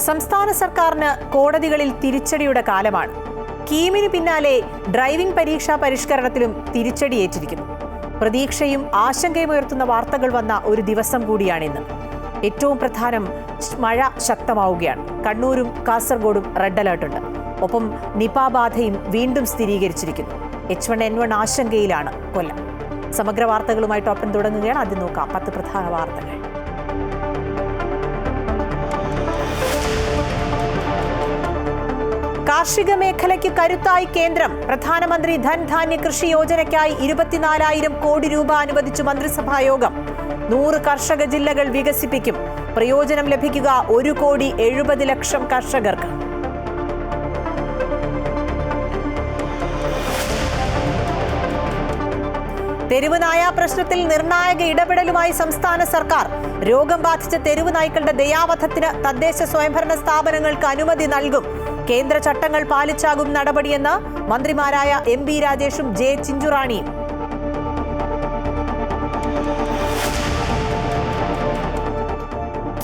സംസ്ഥാന സർക്കാരിന് കോടതികളിൽ തിരിച്ചടിയുടെ കാലമാണ്. കീമിന് പിന്നാലെ ഡ്രൈവിംഗ് പരീക്ഷാ പരിഷ്കരണത്തിലും തിരിച്ചടിയേറ്റിരിക്കുന്നു. പ്രതീക്ഷയും ആശങ്കയും ഉയർത്തുന്ന വാർത്തകൾ വന്ന ഒരു ദിവസം കൂടിയാണിന്ന്. ഏറ്റവും പ്രധാനം, മഴ ശക്തമാവുകയാണ്. കണ്ണൂരും കാസർഗോഡും റെഡ് അലേർട്ടുണ്ട്. ഒപ്പം നിപ ബാധയും വീണ്ടും സ്ഥിരീകരിച്ചിരിക്കുന്നു. H1N1 ആശങ്കയിലാണ് കൊല്ലം. സമഗ്ര വാർത്തകളുമായി ടോപ്പൻ തുടങ്ങുകയാണ്. ആദ്യം നോക്കാം 10 പ്രധാന വാർത്തകൾ. കാർഷിക മേഖലയ്ക്ക് കരുത്തായി കേന്ദ്രം. പ്രധാനമന്ത്രി ധൻധാന്യ കൃഷി യോജനയ്ക്കായി 24,000 കോടി രൂപ അനുവദിച്ചു മന്ത്രിസഭാ യോഗം. 100 കർഷക ജില്ലകൾ വികസിപ്പിക്കും. പ്രയോജനം ലഭിക്കുക 1,70,00,000 കർഷകർക്ക്. തെരുവ് നായ പ്രശ്നത്തിൽ നിർണായക ഇടപെടലുമായി സംസ്ഥാന സർക്കാർ. രോഗം ബാധിച്ച തെരുവ് നായ്ക്കളുടെ ദയാവധത്തിന് തദ്ദേശ സ്വയംഭരണ സ്ഥാപനങ്ങൾക്ക് അനുമതി നൽകും. കേന്ദ്ര ചട്ടങ്ങൾ പാലിച്ചാകും നടപടിയെന്ന് മന്ത്രിമാരായ MP രാജേഷും J ചിഞ്ചുറാണിയും.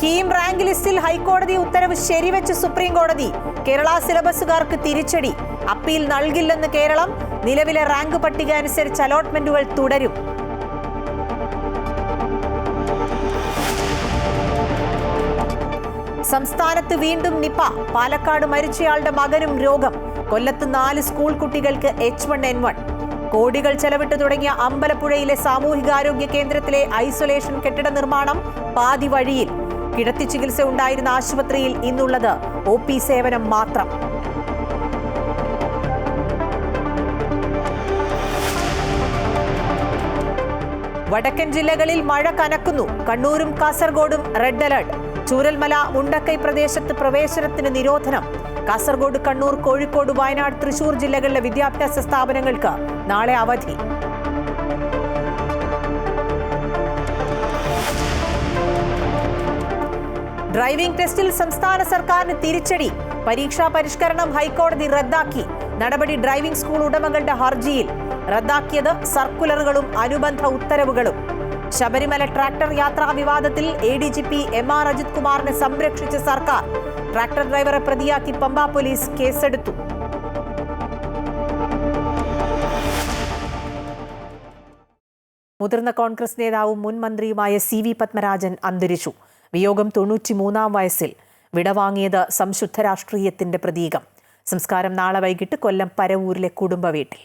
കീം റാങ്ക് ലിസ്റ്റിൽ ഹൈക്കോടതി ഉത്തരവ് ശരിവെച്ച് സുപ്രീം കോടതി. കേരള സിലബസുകാർക്ക് തിരിച്ചടി. അപ്പീൽ നൽകില്ലെന്ന് കേരളം. നിലവിലെ റാങ്ക് പട്ടിക അനുസരിച്ച് അലോട്ട്മെന്റുകൾ തുടരും. സംസ്ഥാനത്ത് വീണ്ടും നിപ. പാലക്കാട് മരിച്ചയാളുടെ മകനും രോഗം. കൊല്ലത്ത് 4 സ്കൂൾ കുട്ടികൾക്ക് H1N1. കോടികൾ ചെലവിട്ട് തുടങ്ങിയ അമ്പലപ്പുഴയിലെ സാമൂഹികാരോഗ്യ കേന്ദ്രത്തിലെ ഐസൊലേഷൻ കെട്ടിട നിർമ്മാണം പാതി വഴിയിൽ. കിടത്തി ചികിത്സ ഉണ്ടായിരുന്ന ആശുപത്രിയിൽ ഇന്നുള്ളത് OP സേവനം മാത്രം. വടക്കൻ ജില്ലകളിൽ മഴ കനക്കുന്നു. കണ്ണൂരും കാസർഗോഡും റെഡ് അലർട്ട്. ചൂരൽമല മുണ്ടക്കൈ പ്രദേശത്ത് പ്രവേശനത്തിന് നിരോധനം. കാസർഗോഡ്, കണ്ണൂർ, കോഴിക്കോട്, വയനാട്, തൃശൂർ ജില്ലകളിലെ വിദ്യാഭ്യാസ സ്ഥാപനങ്ങൾക്ക് നാളെ അവധി. ഡ്രൈവിംഗ് ടെസ്റ്റിൽ സംസ്ഥാന സർക്കാരിന് തിരിച്ചടി. പരീക്ഷാ പരിഷ്കരണം ഹൈക്കോടതി റദ്ദാക്കി. നടപടി ഡ്രൈവിംഗ് സ്കൂൾ ഉടമകളുടെ ഹർജിയിൽ. റദ്ദാക്കിയത് സർക്കുലറുകളും അനുബന്ധ ഉത്തരവുകളും. ശബരിമല ട്രാക്ടർ യാത്രാ വിവാദത്തിൽ ADGP MR അജിത് കുമാറിനെ സംരക്ഷിച്ച സർക്കാർ. ട്രാക്ടർ ഡ്രൈവറെ പ്രതിയാക്കി പമ്പ പോലീസ് കേസെടുത്തു. മുതിർന്ന കോൺഗ്രസ് നേതാവും മുൻ മന്ത്രിയുമായ CV പത്മരാജൻ അന്തരിച്ചു. വിയോഗം 93-ാം വയസ്സിൽ. വിടവാങ്ങിയത് സംശുദ്ധ രാഷ്ട്രീയത്തിന്റെ പ്രതീകം. സംസ്കാരം നാളെ വൈകിട്ട് കൊല്ലം പരവൂരിലെ കുടുംബ വീട്ടിൽ.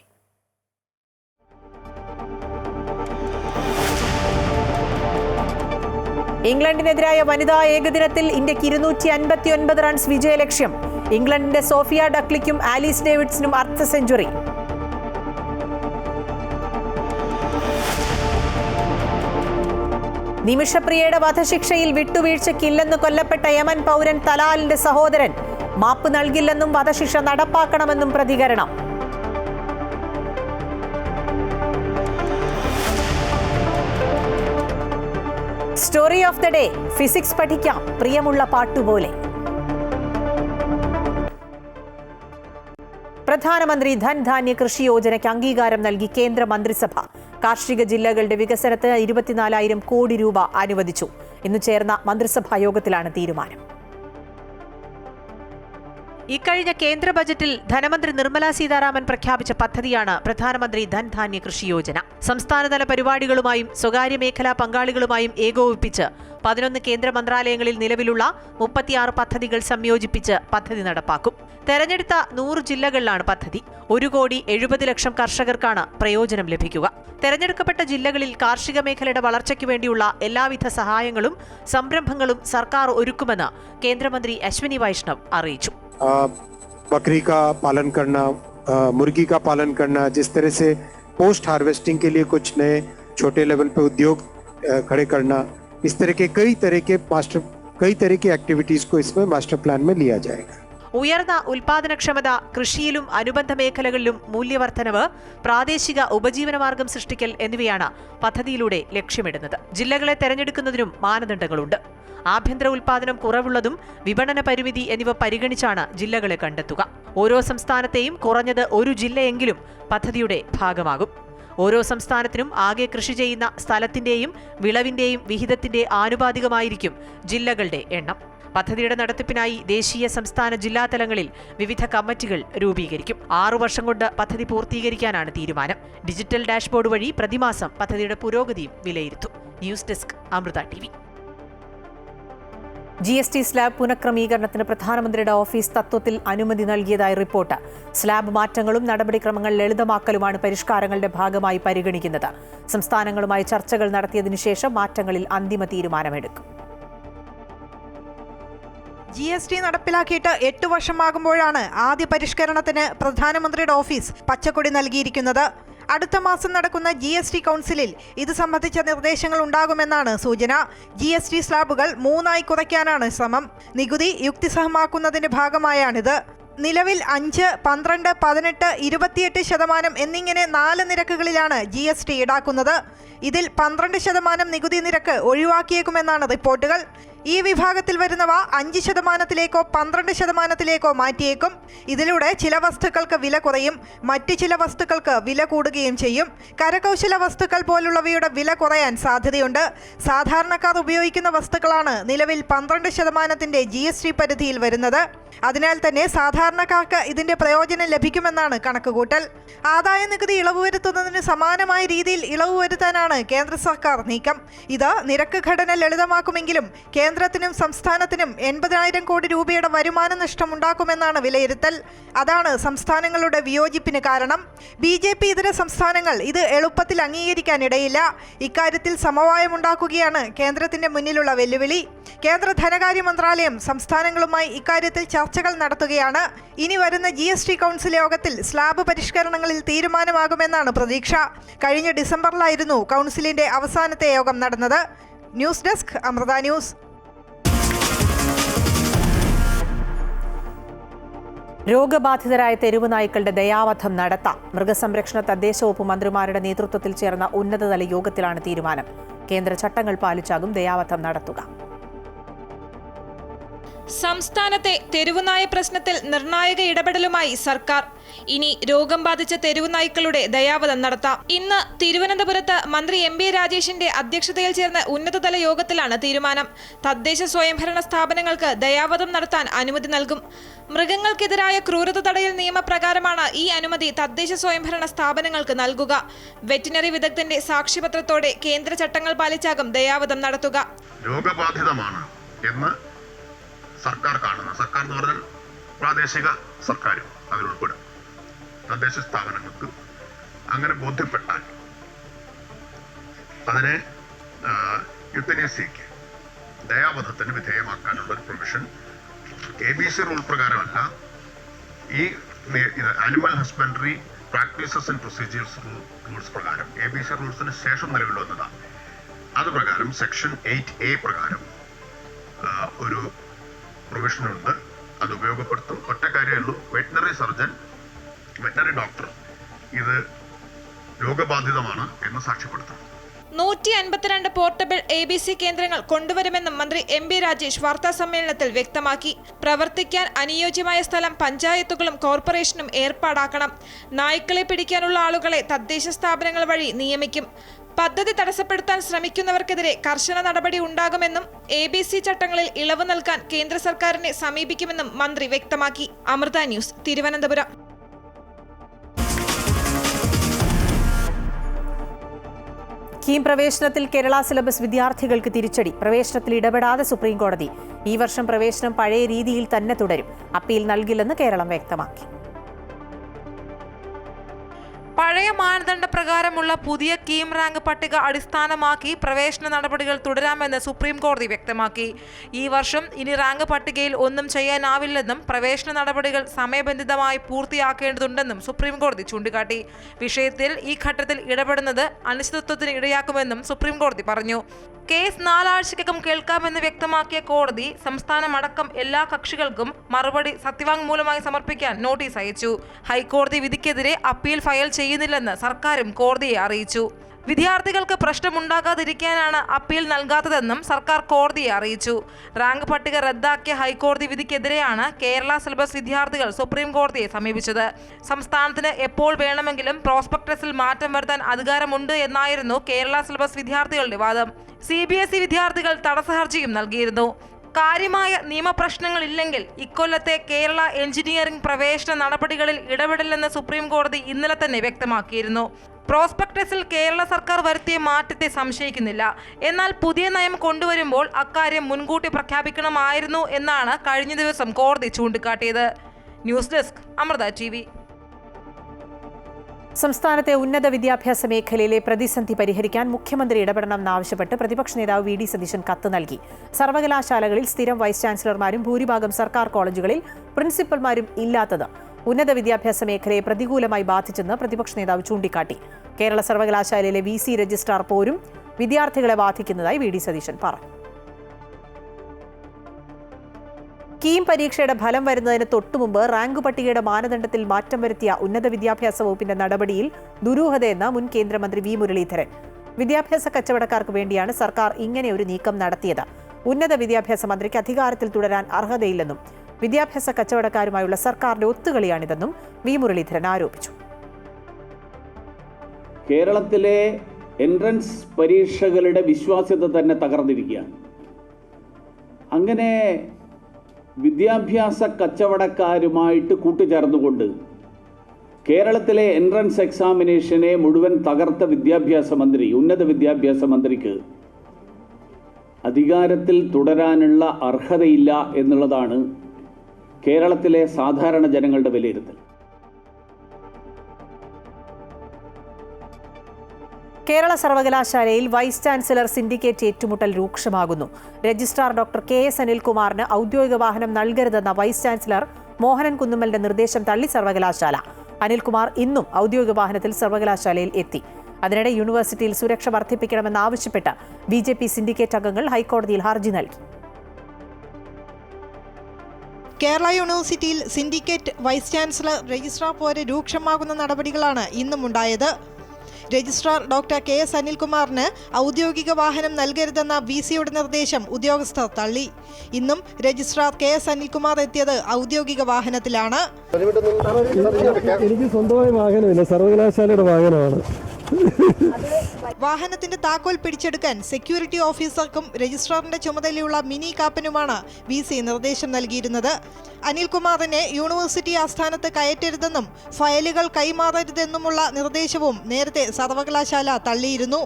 ഇംഗ്ലണ്ടിനെതിരായ വനിതാ ഏകദിനത്തിൽ ഇന്ത്യക്ക് 259 റൺസ് വിജയലക്ഷ്യം. ഇംഗ്ലണ്ടിന്റെ സോഫിയ ഡക്ലിക്കും ആലീസ് ഡേവിഡ്സനും അർദ്ധ സെഞ്ചുറി. നിമിഷപ്രിയയുടെ വധശിക്ഷയിൽ വിട്ടുവീഴ്ചയ്ക്കില്ലെന്ന് കൊല്ലപ്പെട്ട യമൻ പൗരൻ തലാലിന്റെ സഹോദരൻ. മാപ്പ് നൽകില്ലെന്നും വധശിക്ഷ നടപ്പാക്കണമെന്നും പ്രതികരണം. Story of the day. Physics പഠിക്കാം പ്രിയമുള്ള പാട്ടുപോലെ. പ്രധാനമന്ത്രി ധൻധാന്യ കൃഷി യോജനയ്ക്ക് അംഗീകാരം നൽകി കേന്ദ്ര മന്ത്രിസഭ. കാർഷിക ജില്ലകളുടെ വികസനത്തിന് 24,000 കോടി രൂപ അനുവദിച്ചു. ഇന്ന് ചേർന്ന മന്ത്രിസഭാ യോഗത്തിലാണ് തീരുമാനം. ഇക്കഴിഞ്ഞ കേന്ദ്ര ബജറ്റിൽ ധനമന്ത്രി നിർമ്മല സീതാരാമൻ പ്രഖ്യാപിച്ച പദ്ധതിയാണ് പ്രധാനമന്ത്രി ധൻധാന്യ കൃഷി യോജന. സംസ്ഥാനതല പരിപാടികളുമായും സ്വകാര്യ മേഖലാ പങ്കാളികളുമായും ഏകോപിപ്പിച്ച് 11 കേന്ദ്ര മന്ത്രാലയങ്ങളിൽ നിലവിലുള്ള 36 പദ്ധതികൾ സംയോജിപ്പിച്ച് പദ്ധതി നടപ്പാക്കും. തെരഞ്ഞെടുത്ത 100 ജില്ലകളിലാണ് പദ്ധതി. 1,70,00,000 കർഷകർക്കാണ് പ്രയോജനം ലഭിക്കുക. തെരഞ്ഞെടുക്കപ്പെട്ട ജില്ലകളിൽ കാർഷിക മേഖലയുടെ വളർച്ചയ്ക്ക് വേണ്ടിയുള്ള എല്ലാവിധ സഹായങ്ങളും സംരംഭങ്ങളും സർക്കാർ ഒരുക്കുമെന്ന് കേന്ദ്രമന്ത്രി അശ്വിനി വൈഷ്ണവ് അറിയിച്ചു. बकरी का पालन करना, मुर्गी का पालन करना, जिस तरह से पोस्ट हार्वेस्टिंग के लिए कुछ नए छोटे लेवल पे उद्योग खड़े करना, इस तरह के कई तरह की एक्टिविटीज को इसमें मास्टर प्लान में लिया जाएगा. ഉയർന്ന ഉൽപാദനക്ഷമത, കൃഷിയിലും അനുബന്ധ മേഖലകളിലും മൂല്യവർദ്ധനവ്, പ്രാദേശിക ഉപജീവനമാർഗം സൃഷ്ടിക്കൽ എന്നിവയാണ് പദ്ധതിയിലൂടെ ലക്ഷ്യമിടുന്നത്. ജില്ലകളെ തെരഞ്ഞെടുക്കുന്നതിനും മാനദണ്ഡങ്ങളുണ്ട്. ആഭ്യന്തര ഉൽപാദനം കുറവുള്ളതും വിപണന പരിമിതി എന്നിവ പരിഗണിച്ചാണ് ജില്ലകളെ കണ്ടെത്തുക. ഓരോ സംസ്ഥാനത്തെയും കുറഞ്ഞത് ഒരു ജില്ലയെങ്കിലും പദ്ധതിയുടെ ഭാഗമാകും. ഓരോ സംസ്ഥാനത്തിനും ആകെ കൃഷി ചെയ്യുന്ന സ്ഥലത്തിന്റെയും വിളവിന്റെയും വിഹിതത്തിന്റെ ആനുപാതികമായിരിക്കും ജില്ലകളുടെ എണ്ണം. പദ്ധതിയുടെ നടത്തിപ്പിനായി ദേശീയ, സംസ്ഥാന, ജില്ലാ തലങ്ങളിൽ വിവിധ കമ്മിറ്റികൾ രൂപീകരിക്കും. 6 വർഷം കൊണ്ട് പദ്ധതി പൂർത്തീകരിക്കാനാണ് തീരുമാനം. ഡിജിറ്റൽ ഡാഷ്ബോർഡ് വഴി പ്രതിമാസം പദ്ധതിയുടെ പുരോഗതിയും വിലയിരുത്തും. News desk Amrita TV. GST slab പുനഃക്രമീകരണത്തിന് പ്രധാനമന്ത്രിയുടെ ഓഫീസ് തത്വത്തിൽ അനുമതി നൽകിയതായി റിപ്പോർട്ട്. സ്ലാബ് മാറ്റങ്ങളും നടപടിക്രമങ്ങൾ ലളിതമാക്കലുമാണ് പരിഷ്കാരങ്ങളുടെ ഭാഗമായി പരിഗണിക്കുന്നത്. സംസ്ഥാനങ്ങളുമായി ചർച്ചകൾ നടത്തിയതിനു ശേഷം മാറ്റങ്ങളിൽ അന്തിമ തീരുമാനമെടുക്കും. GST നടപ്പിലാക്കിയിട്ട് 8 വർഷമാകുമ്പോഴാണ് ആദ്യ പരിഷ്കരണത്തിന് പ്രധാനമന്ത്രിയുടെ ഓഫീസ് പച്ചക്കൊടി നൽകിയിരിക്കുന്നത്. അടുത്ത മാസം നടക്കുന്ന GST കൗൺസിലിൽ ഇത് സംബന്ധിച്ച നിർദ്ദേശങ്ങൾ ഉണ്ടാകുമെന്നാണ് സൂചന. GST സ്ലാബുകൾ 3 കുറയ്ക്കാനാണ് ശ്രമം. നികുതി യുക്തിസഹമാക്കുന്നതിന്റെ ഭാഗമായാണിത്. നിലവിൽ 5, 12, 18, 28% എന്നിങ്ങനെ 4 നിരക്കുകളിലാണ് GST ഈടാക്കുന്നത്. ഇതിൽ 12% നികുതി നിരക്ക് ഒഴിവാക്കിയേക്കുമെന്നാണ് റിപ്പോർട്ടുകൾ. ഈ വിഭാഗത്തിൽ വരുന്നവ 5%-ലേക്കോ 12%-ലേക്കോ മാറ്റിയേക്കും. ഇതിലൂടെ ചില വസ്തുക്കൾക്ക് വില കുറയും, മറ്റു ചില വസ്തുക്കൾക്ക് വില കൂടുകയും ചെയ്യും. കരകൗശല വസ്തുക്കൾ പോലുള്ളവയുടെ വില കുറയാൻ സാധ്യതയുണ്ട്. സാധാരണക്കാർ ഉപയോഗിക്കുന്ന വസ്തുക്കളാണ് നിലവിൽ 12% GST പരിധിയിൽ വരുന്നത്. അതിനാൽ തന്നെ സാധാരണക്കാർക്ക് ഇതിന്റെ പ്രയോജനം ലഭിക്കുമെന്നാണ് കണക്കുകൂട്ടൽ. ആദായ നികുതി ഇളവ് വരുത്തുന്നതിന് സമാനമായ രീതിയിൽ ഇളവ് വരുത്താനാണ് കേന്ദ്ര സർക്കാർ നീക്കം. ഇത് നിരക്ക് ഘടന ലളിതമാക്കുമെങ്കിലും കേന്ദ്രത്തിനും സംസ്ഥാനത്തിനും 80,000 കോടി രൂപയുടെ വരുമാന നഷ്ടം ഉണ്ടാക്കുമെന്നാണ് വിലയിരുത്തൽ. അതാണ് സംസ്ഥാനങ്ങളുടെ വിയോജിപ്പിന് കാരണം. BJP ഇതര സംസ്ഥാനങ്ങൾ ഇത് എളുപ്പത്തിൽ അംഗീകരിക്കാനിടയില്ല. ഇക്കാര്യത്തിൽ സമവായമുണ്ടാക്കുകയാണ് കേന്ദ്രത്തിന്റെ മുന്നിലുള്ള വെല്ലുവിളി. കേന്ദ്ര ധനകാര്യ മന്ത്രാലയം സംസ്ഥാനങ്ങളുമായി ഇക്കാര്യത്തിൽ ചർച്ചകൾ നടത്തുകയാണ്. ഇനി വരുന്ന GST കൗൺസിൽ യോഗത്തിൽ സ്ലാബ് പരിഷ്കരണങ്ങളിൽ തീരുമാനമാകുമെന്നാണ് പ്രതീക്ഷ. കഴിഞ്ഞ ഡിസംബറിലായിരുന്നു കൗൺസിലിന്റെ അവസാനത്തെ യോഗം നടന്നത്. News desk Amrita news. രോഗബാധിതരായ തെരുവ് നായ്ക്കളുടെ ദയാവധം നടത്താം. മൃഗസംരക്ഷണ തദ്ദേശ വകുപ്പ് മന്ത്രിമാരുടെ നേതൃത്വത്തിൽ ചേർന്ന ഉന്നതതല യോഗത്തിലാണ് തീരുമാനം. കേന്ദ്ര ചട്ടങ്ങൾ പാലിച്ചാകും ദയാവധം നടത്തുക. സംസ്ഥാനത്തെ തെരുവുനായ പ്രശ്നത്തിൽ നിർണായക ഇടപെടലുമായി സർക്കാർ. ഇനി രോഗം ബാധിച്ച തെരുവുനായ്ക്കളുടെ ദയാവധം നടത്താം. ഇന്ന് തിരുവനന്തപുരത്ത് മന്ത്രി MB രാജേഷിന്റെ അധ്യക്ഷതയിൽ ചേർന്ന ഉന്നതതല യോഗത്തിലാണ് തീരുമാനം. തദ്ദേശ സ്വയംഭരണ സ്ഥാപനങ്ങൾക്ക് ദയാവധം നടത്താൻ അനുമതി നൽകും. മൃഗങ്ങൾക്കെതിരായ ക്രൂരത തടയൽ നിയമപ്രകാരമാണ് ഈ അനുമതി തദ്ദേശ സ്വയംഭരണ സ്ഥാപനങ്ങൾക്ക് നൽകുക. വെറ്റിനറി വിദഗ്ധന്റെ സാക്ഷ്യപത്രത്തോടെ കേന്ദ്ര ചട്ടങ്ങൾ പാലിച്ചാകും ദയാവധം നടത്തുക. രോഗബാധിതമാണ് എന്ന് സർക്കാർ കാണുന്ന, സർക്കാർ എന്ന് പറഞ്ഞാൽ പ്രാദേശിക സർക്കാരും അതിലുൾപ്പെടും, തദ്ദേശ സ്ഥാപനങ്ങൾക്ക് അങ്ങനെ ബോധ്യപ്പെട്ടാൽ അതിനെ യുത്തനേസിയയ്ക്ക് ദയാവധത്തിന് വിധേയമാക്കാനുള്ള ഒരു പ്രൊവിഷൻ ABC റൂൾ പ്രകാരമല്ല, ഈ animal husbandry practices and procedures rules പ്രകാരം ABC റൂൾസിന് ശേഷം നിലവിൽ വന്നതാണ്. അത് പ്രകാരം സെക്ഷൻ 8A പ്രകാരം ഒരു പ്രൊവിഷനുണ്ട്. അത് ഉപയോഗപ്പെടുത്തും. ഒറ്റ കാര്യമുള്ളൂ, വെറ്റിനറി സർജൻ, വെറ്റിനറി ഡോക്ടർ ഇത് രോഗബാധിതമാണ് എന്ന് സാക്ഷ്യപ്പെടുത്തും. 152 പോർട്ടബിൾ ABC കേന്ദ്രങ്ങൾ കൊണ്ടുവരുമെന്നും മന്ത്രി MB രാജേഷ് വാർത്താ സമ്മേളനത്തിൽ വ്യക്തമാക്കി. പ്രവർത്തിക്കാൻ അനുയോജ്യമായ സ്ഥലം പഞ്ചായത്തുകളും കോർപ്പറേഷനും ഏർപ്പാടാക്കണം. നായ്ക്കളെ പിടിക്കാനുള്ള ആളുകളെ തദ്ദേശ സ്ഥാപനങ്ങൾ വഴി നിയമിക്കും. പദ്ധതി തടസ്സപ്പെടുത്താൻ ശ്രമിക്കുന്നവർക്കെതിരെ കർശന നടപടി ഉണ്ടാകുമെന്നും ABC ചട്ടങ്ങളിൽ ഇളവ് നൽകാൻ കേന്ദ്ര സർക്കാരിനെ സമീപിക്കുമെന്നും മന്ത്രി വ്യക്തമാക്കി. അമൃത ന്യൂസ്, തിരുവനന്തപുരം. കീം പ്രവേശനത്തിൽ കേരള സിലബസ് വിദ്യാർത്ഥികൾക്ക് തിരിച്ചടി. പ്രവേശനത്തിൽ ഇടപെടാതെ സുപ്രീംകോടതി. ഈ വർഷം പ്രവേശനം പഴയ രീതിയിൽ തന്നെ തുടരും. അപ്പീൽ നൽകില്ലെന്ന് കേരളം വ്യക്തമാക്കി. പഴയ മാനദണ്ഡ പ്രകാരമുള്ള പുതിയ കീം റാങ്ക് പട്ടിക അടിസ്ഥാനമാക്കി പ്രവേശന നടപടികൾ തുടരാമെന്ന് സുപ്രീം കോടതി വ്യക്തമാക്കി. ഈ വർഷം ഇനി റാങ്ക് പട്ടികയിൽ ഒന്നും ചെയ്യാനാവില്ലെന്നും പ്രവേശന നടപടികൾ സമയബന്ധിതമായി പൂർത്തിയാക്കേണ്ടതുണ്ടെന്നും സുപ്രീം കോടതി ചൂണ്ടിക്കാട്ടി. വിഷയത്തിൽ ഈ ഘട്ടത്തിൽ ഇടപെടുന്നത് അനിശ്ചിതത്വത്തിന് ഇടയാക്കുമെന്നും സുപ്രീം കോടതി പറഞ്ഞു. കേസ് 4 ആഴ്ചയ്ക്കകം കേൾക്കാമെന്ന് വ്യക്തമാക്കിയ കോടതി സംസ്ഥാനമടക്കം എല്ലാ കക്ഷികൾക്കും മറുപടി സത്യവാങ്മൂലമായി സമർപ്പിക്കാൻ നോട്ടീസ് അയച്ചു. ഹൈക്കോടതി വിധിക്കെതിരെ അപ്പീൽ ഫയൽ ചെയ്യുന്നില്ലെന്ന് സർക്കാരും കോടതിയെ അറിയിച്ചു. വിദ്യാർത്ഥികൾക്ക് പ്രശ്നമുണ്ടാകാതിരിക്കാനാണ് അപ്പീൽ നൽകാത്തതെന്നും സർക്കാർ കോടതിയെ അറിയിച്ചു. റാങ്ക് പട്ടിക റദ്ദാക്കിയ ഹൈക്കോടതി വിധിക്കെതിരെയാണ് കേരള സിലബസ് വിദ്യാർത്ഥികൾ സുപ്രീം കോടതിയെ സമീപിച്ചത്. സംസ്ഥാനത്തിന് എപ്പോൾ വേണമെങ്കിലും പ്രോസ്പെക്ടസിൽ മാറ്റം വരുത്താൻ അധികാരമുണ്ട് എന്നായിരുന്നു കേരള സിലബസ് വിദ്യാർത്ഥികളുടെ വാദം. CBSE വിദ്യാർത്ഥികൾ തടസ്സ ഹർജിയും നൽകിയിരുന്നു. കാര്യമായ നിയമപ്രശ്നങ്ങളില്ലെങ്കിൽ ഇക്കൊല്ലത്തെ കേരള എഞ്ചിനീയറിംഗ് പ്രവേശന നടപടികളിൽ ഇടപെടില്ലെന്ന് സുപ്രീം കോടതി ഇന്നലെ തന്നെ വ്യക്തമാക്കിയിരുന്നു. പ്രോസ്പെക്ടസിൽ കേരള സർക്കാർ വരുത്തിയ മാറ്റത്തെ സംശയിക്കുന്നില്ല. എന്നാൽ പുതിയ നയം കൊണ്ടുവരുമ്പോൾ അക്കാര്യം മുൻകൂട്ടി പ്രഖ്യാപിക്കണമായിരുന്നു എന്നാണ് കഴിഞ്ഞ ദിവസം കോടതി ചൂണ്ടിക്കാട്ടിയത്. News desk Amrita TV. സംസ്ഥാനത്തെ ഉന്നത വിദ്യാഭ്യാസ മേഖലയിലെ പ്രതിസന്ധി പരിഹരിക്കാൻ മുഖ്യമന്ത്രി ഇടപെടണമെന്നാവശ്യപ്പെട്ട് പ്രതിപക്ഷ നേതാവ് വി ഡി സതീശൻ കത്ത് നൽകി. സർവകലാശാലകളിൽ സ്ഥിരം വൈസ് ചാൻസലർമാരും ഭൂരിഭാഗം സർക്കാർ കോളേജുകളിൽ പ്രിൻസിപ്പൽമാരും ഇല്ലാത്തത് ഉന്നത വിദ്യാഭ്യാസ മേഖലയെ പ്രതികൂലമായി ബാധിച്ചെന്ന് പ്രതിപക്ഷ നേതാവ് ചൂണ്ടിക്കാട്ടി. കേരള സർവകലാശാലയിലെ VC രജിസ്ട്രാർ പോരും വിദ്യാർത്ഥികളെ ബാധിക്കുന്നതായി വി ഡി സതീശൻ പറഞ്ഞു. കീം പരീക്ഷയുടെ ഫലം വരുന്നതിന് തൊട്ടുമുമ്പ് റാങ്ക് പട്ടികയുടെ മാനദണ്ഡത്തിൽ മാറ്റം വരുത്തിയ ഉന്നത വിദ്യാഭ്യാസ വകുപ്പിന്റെ നടപടിയിൽ ദുരൂഹതയെന്ന് മുൻ കേന്ദ്രമന്ത്രി വി മുരളീധരൻ. വിദ്യാഭ്യാസ കച്ചവടക്കാർക്ക് വേണ്ടിയാണ് സർക്കാർ ഇങ്ങനെ ഒരു നീക്കം നടത്തിയത്. ഉന്നത വിദ്യാഭ്യാസ മന്ത്രിക്ക് അധികാരത്തിൽ തുടരാൻ അർഹതയില്ലെന്നും വിദ്യാഭ്യാസ കച്ചവടക്കാരുമായുള്ള സർക്കാരിന്റെ ഒത്തുകളിയാണിതെന്നും വി മുരളീധരൻ ആരോപിച്ചു. കേരളത്തിലെ എൻട്രൻസ് പരീക്ഷകളുടെ വിശ്വാസ്യത തന്നെ തകർന്നിരിക്കുകയാണ്. അങ്ങനെ വിദ്യാഭ്യാസ കച്ചവടക്കാരുമായിട്ട് കൂട്ടുചേർന്നുകൊണ്ട് കേരളത്തിലെ എൻട്രൻസ് എക്സാമിനേഷനെ മുഴുവൻ തകർത്ത ഉന്നത വിദ്യാഭ്യാസ മന്ത്രിക്ക് അധികാരത്തിൽ തുടരാനുള്ള അർഹതയില്ല എന്നുള്ളതാണ് കേരളത്തിലെ സാധാരണ ജനങ്ങളുടെ വിലയിരുത്തൽ. കേരള സർവകലാശാലയിൽ വൈസ് ചാൻസലർ സിൻഡിക്കേറ്റ് ഏറ്റുമുട്ടൽ രൂക്ഷമാകുന്നു. രജിസ്ട്രാർ ഡോക്ടർ KS അനിൽകുമാറിന് ഔദ്യോഗിക വാഹനം നൽകരുതെന്ന വൈസ് ചാൻസലർ മോഹനൻ കുന്നുമ്മലിന്റെ നിർദ്ദേശം തള്ളി സർവകലാശാല. അനിൽകുമാർ ഇന്നും ഔദ്യോഗിക വാഹനത്തിൽ സർവകലാശാലയിൽ എത്തി. അതിനിടെ യൂണിവേഴ്സിറ്റിയിൽ സുരക്ഷ വർദ്ധിപ്പിക്കണമെന്നാവശ്യപ്പെട്ട് BJP സിൻഡിക്കേറ്റ് അംഗങ്ങൾ ഹൈക്കോടതിയിൽ ഹർജി നൽകി. കേരള യൂണിവേഴ്സിറ്റിയിൽ സിൻഡിക്കേറ്റ് വൈസ് ചാൻസലർ രജിസ്ട്രാർ പോരെ രൂക്ഷമാകുന്ന നടപടികളാണ് ഇന്നും ഉണ്ടായത്. രജിസ്ട്രാർ ഡോക്ടർ KS അനിൽകുമാറിന് ഔദ്യോഗിക വാഹനം നൽകരുതെന്ന VCയുടെ നിർദ്ദേശം ഉദ്യോഗസ്ഥർ തള്ളി. ഇന്നും രജിസ്ട്രാർ KS അനിൽകുമാർ എത്തിയത് ഔദ്യോഗിക വാഹനത്തിലാണ്. എനിക്ക് സ്വന്തമായി വാഹനമില്ല, സർവകലാശാലയുടെ വാഹനമാണ്. വാഹനത്തിന്റെ താക്കോൽ പിടിച്ചെടുക്കാൻ സെക്യൂരിറ്റി ഓഫീസർക്കും രജിസ്ട്രാറിന്റെ ചുമതലയുള്ള മിനി കാപ്പനുമാണ് VC നിർദ്ദേശം നൽകിയിരുന്നത്. അനിൽകുമാറിനെ യൂണിവേഴ്സിറ്റി ആസ്ഥാനത്ത് കയറ്റരുതെന്നും ഫയലുകൾ കൈമാറരുതെന്നുമുള്ള നിർദ്ദേശവും നേരത്തെ സർവകലാശാല തള്ളിയിരുന്നു.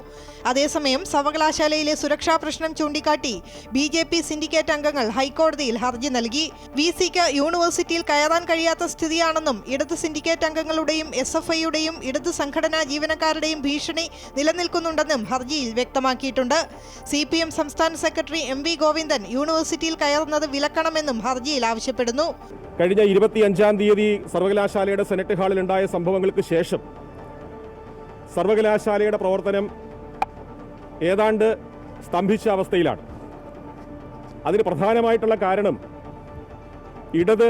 അതേസമയം സർവകലാശാലയിലെ സുരക്ഷാ പ്രശ്നം ചൂണ്ടിക്കാട്ടി BJP സിൻഡിക്കേറ്റ് അംഗങ്ങൾ ഹൈക്കോടതിയിൽ ഹർജി നൽകി. VCക്ക് യൂണിവേഴ്സിറ്റിയിൽ കയറാൻ കഴിയാത്ത സ്ഥിതിയാണെന്നും ഇടത് സിൻഡിക്കേറ്റ് അംഗങ്ങളുടെയും SFIയുടെയും ഇടത് സംഘടനാ ജീവനക്കാരുടെയും ഭീഷണി നിലനിൽക്കുന്നുണ്ടെന്നും ഹർജിയിൽ വ്യക്തമാക്കിയിട്ടുണ്ട്. CPM സംസ്ഥാന സെക്രട്ടറി MV ഗോവിന്ദൻ യൂണിവേഴ്സിറ്റിയിൽ കയറുന്നത് വിലക്കണമെന്നും ഹർജിയിൽ ആവശ്യപ്പെടുന്നു. കഴിഞ്ഞ 25-ാം തീയതി സർവകലാശാലയുടെ സെനറ്റ് ഹാളിൽ ഉണ്ടായ സംഭവങ്ങൾക്ക് ശേഷം സർവകലാശാലയുടെ പ്രവർത്തനം ഏതാണ്ട് സ്തംഭിച്ച അവസ്ഥയിലാണ്. അതിന് പ്രധാനമായിട്ടുള്ള കാരണം ഇടത്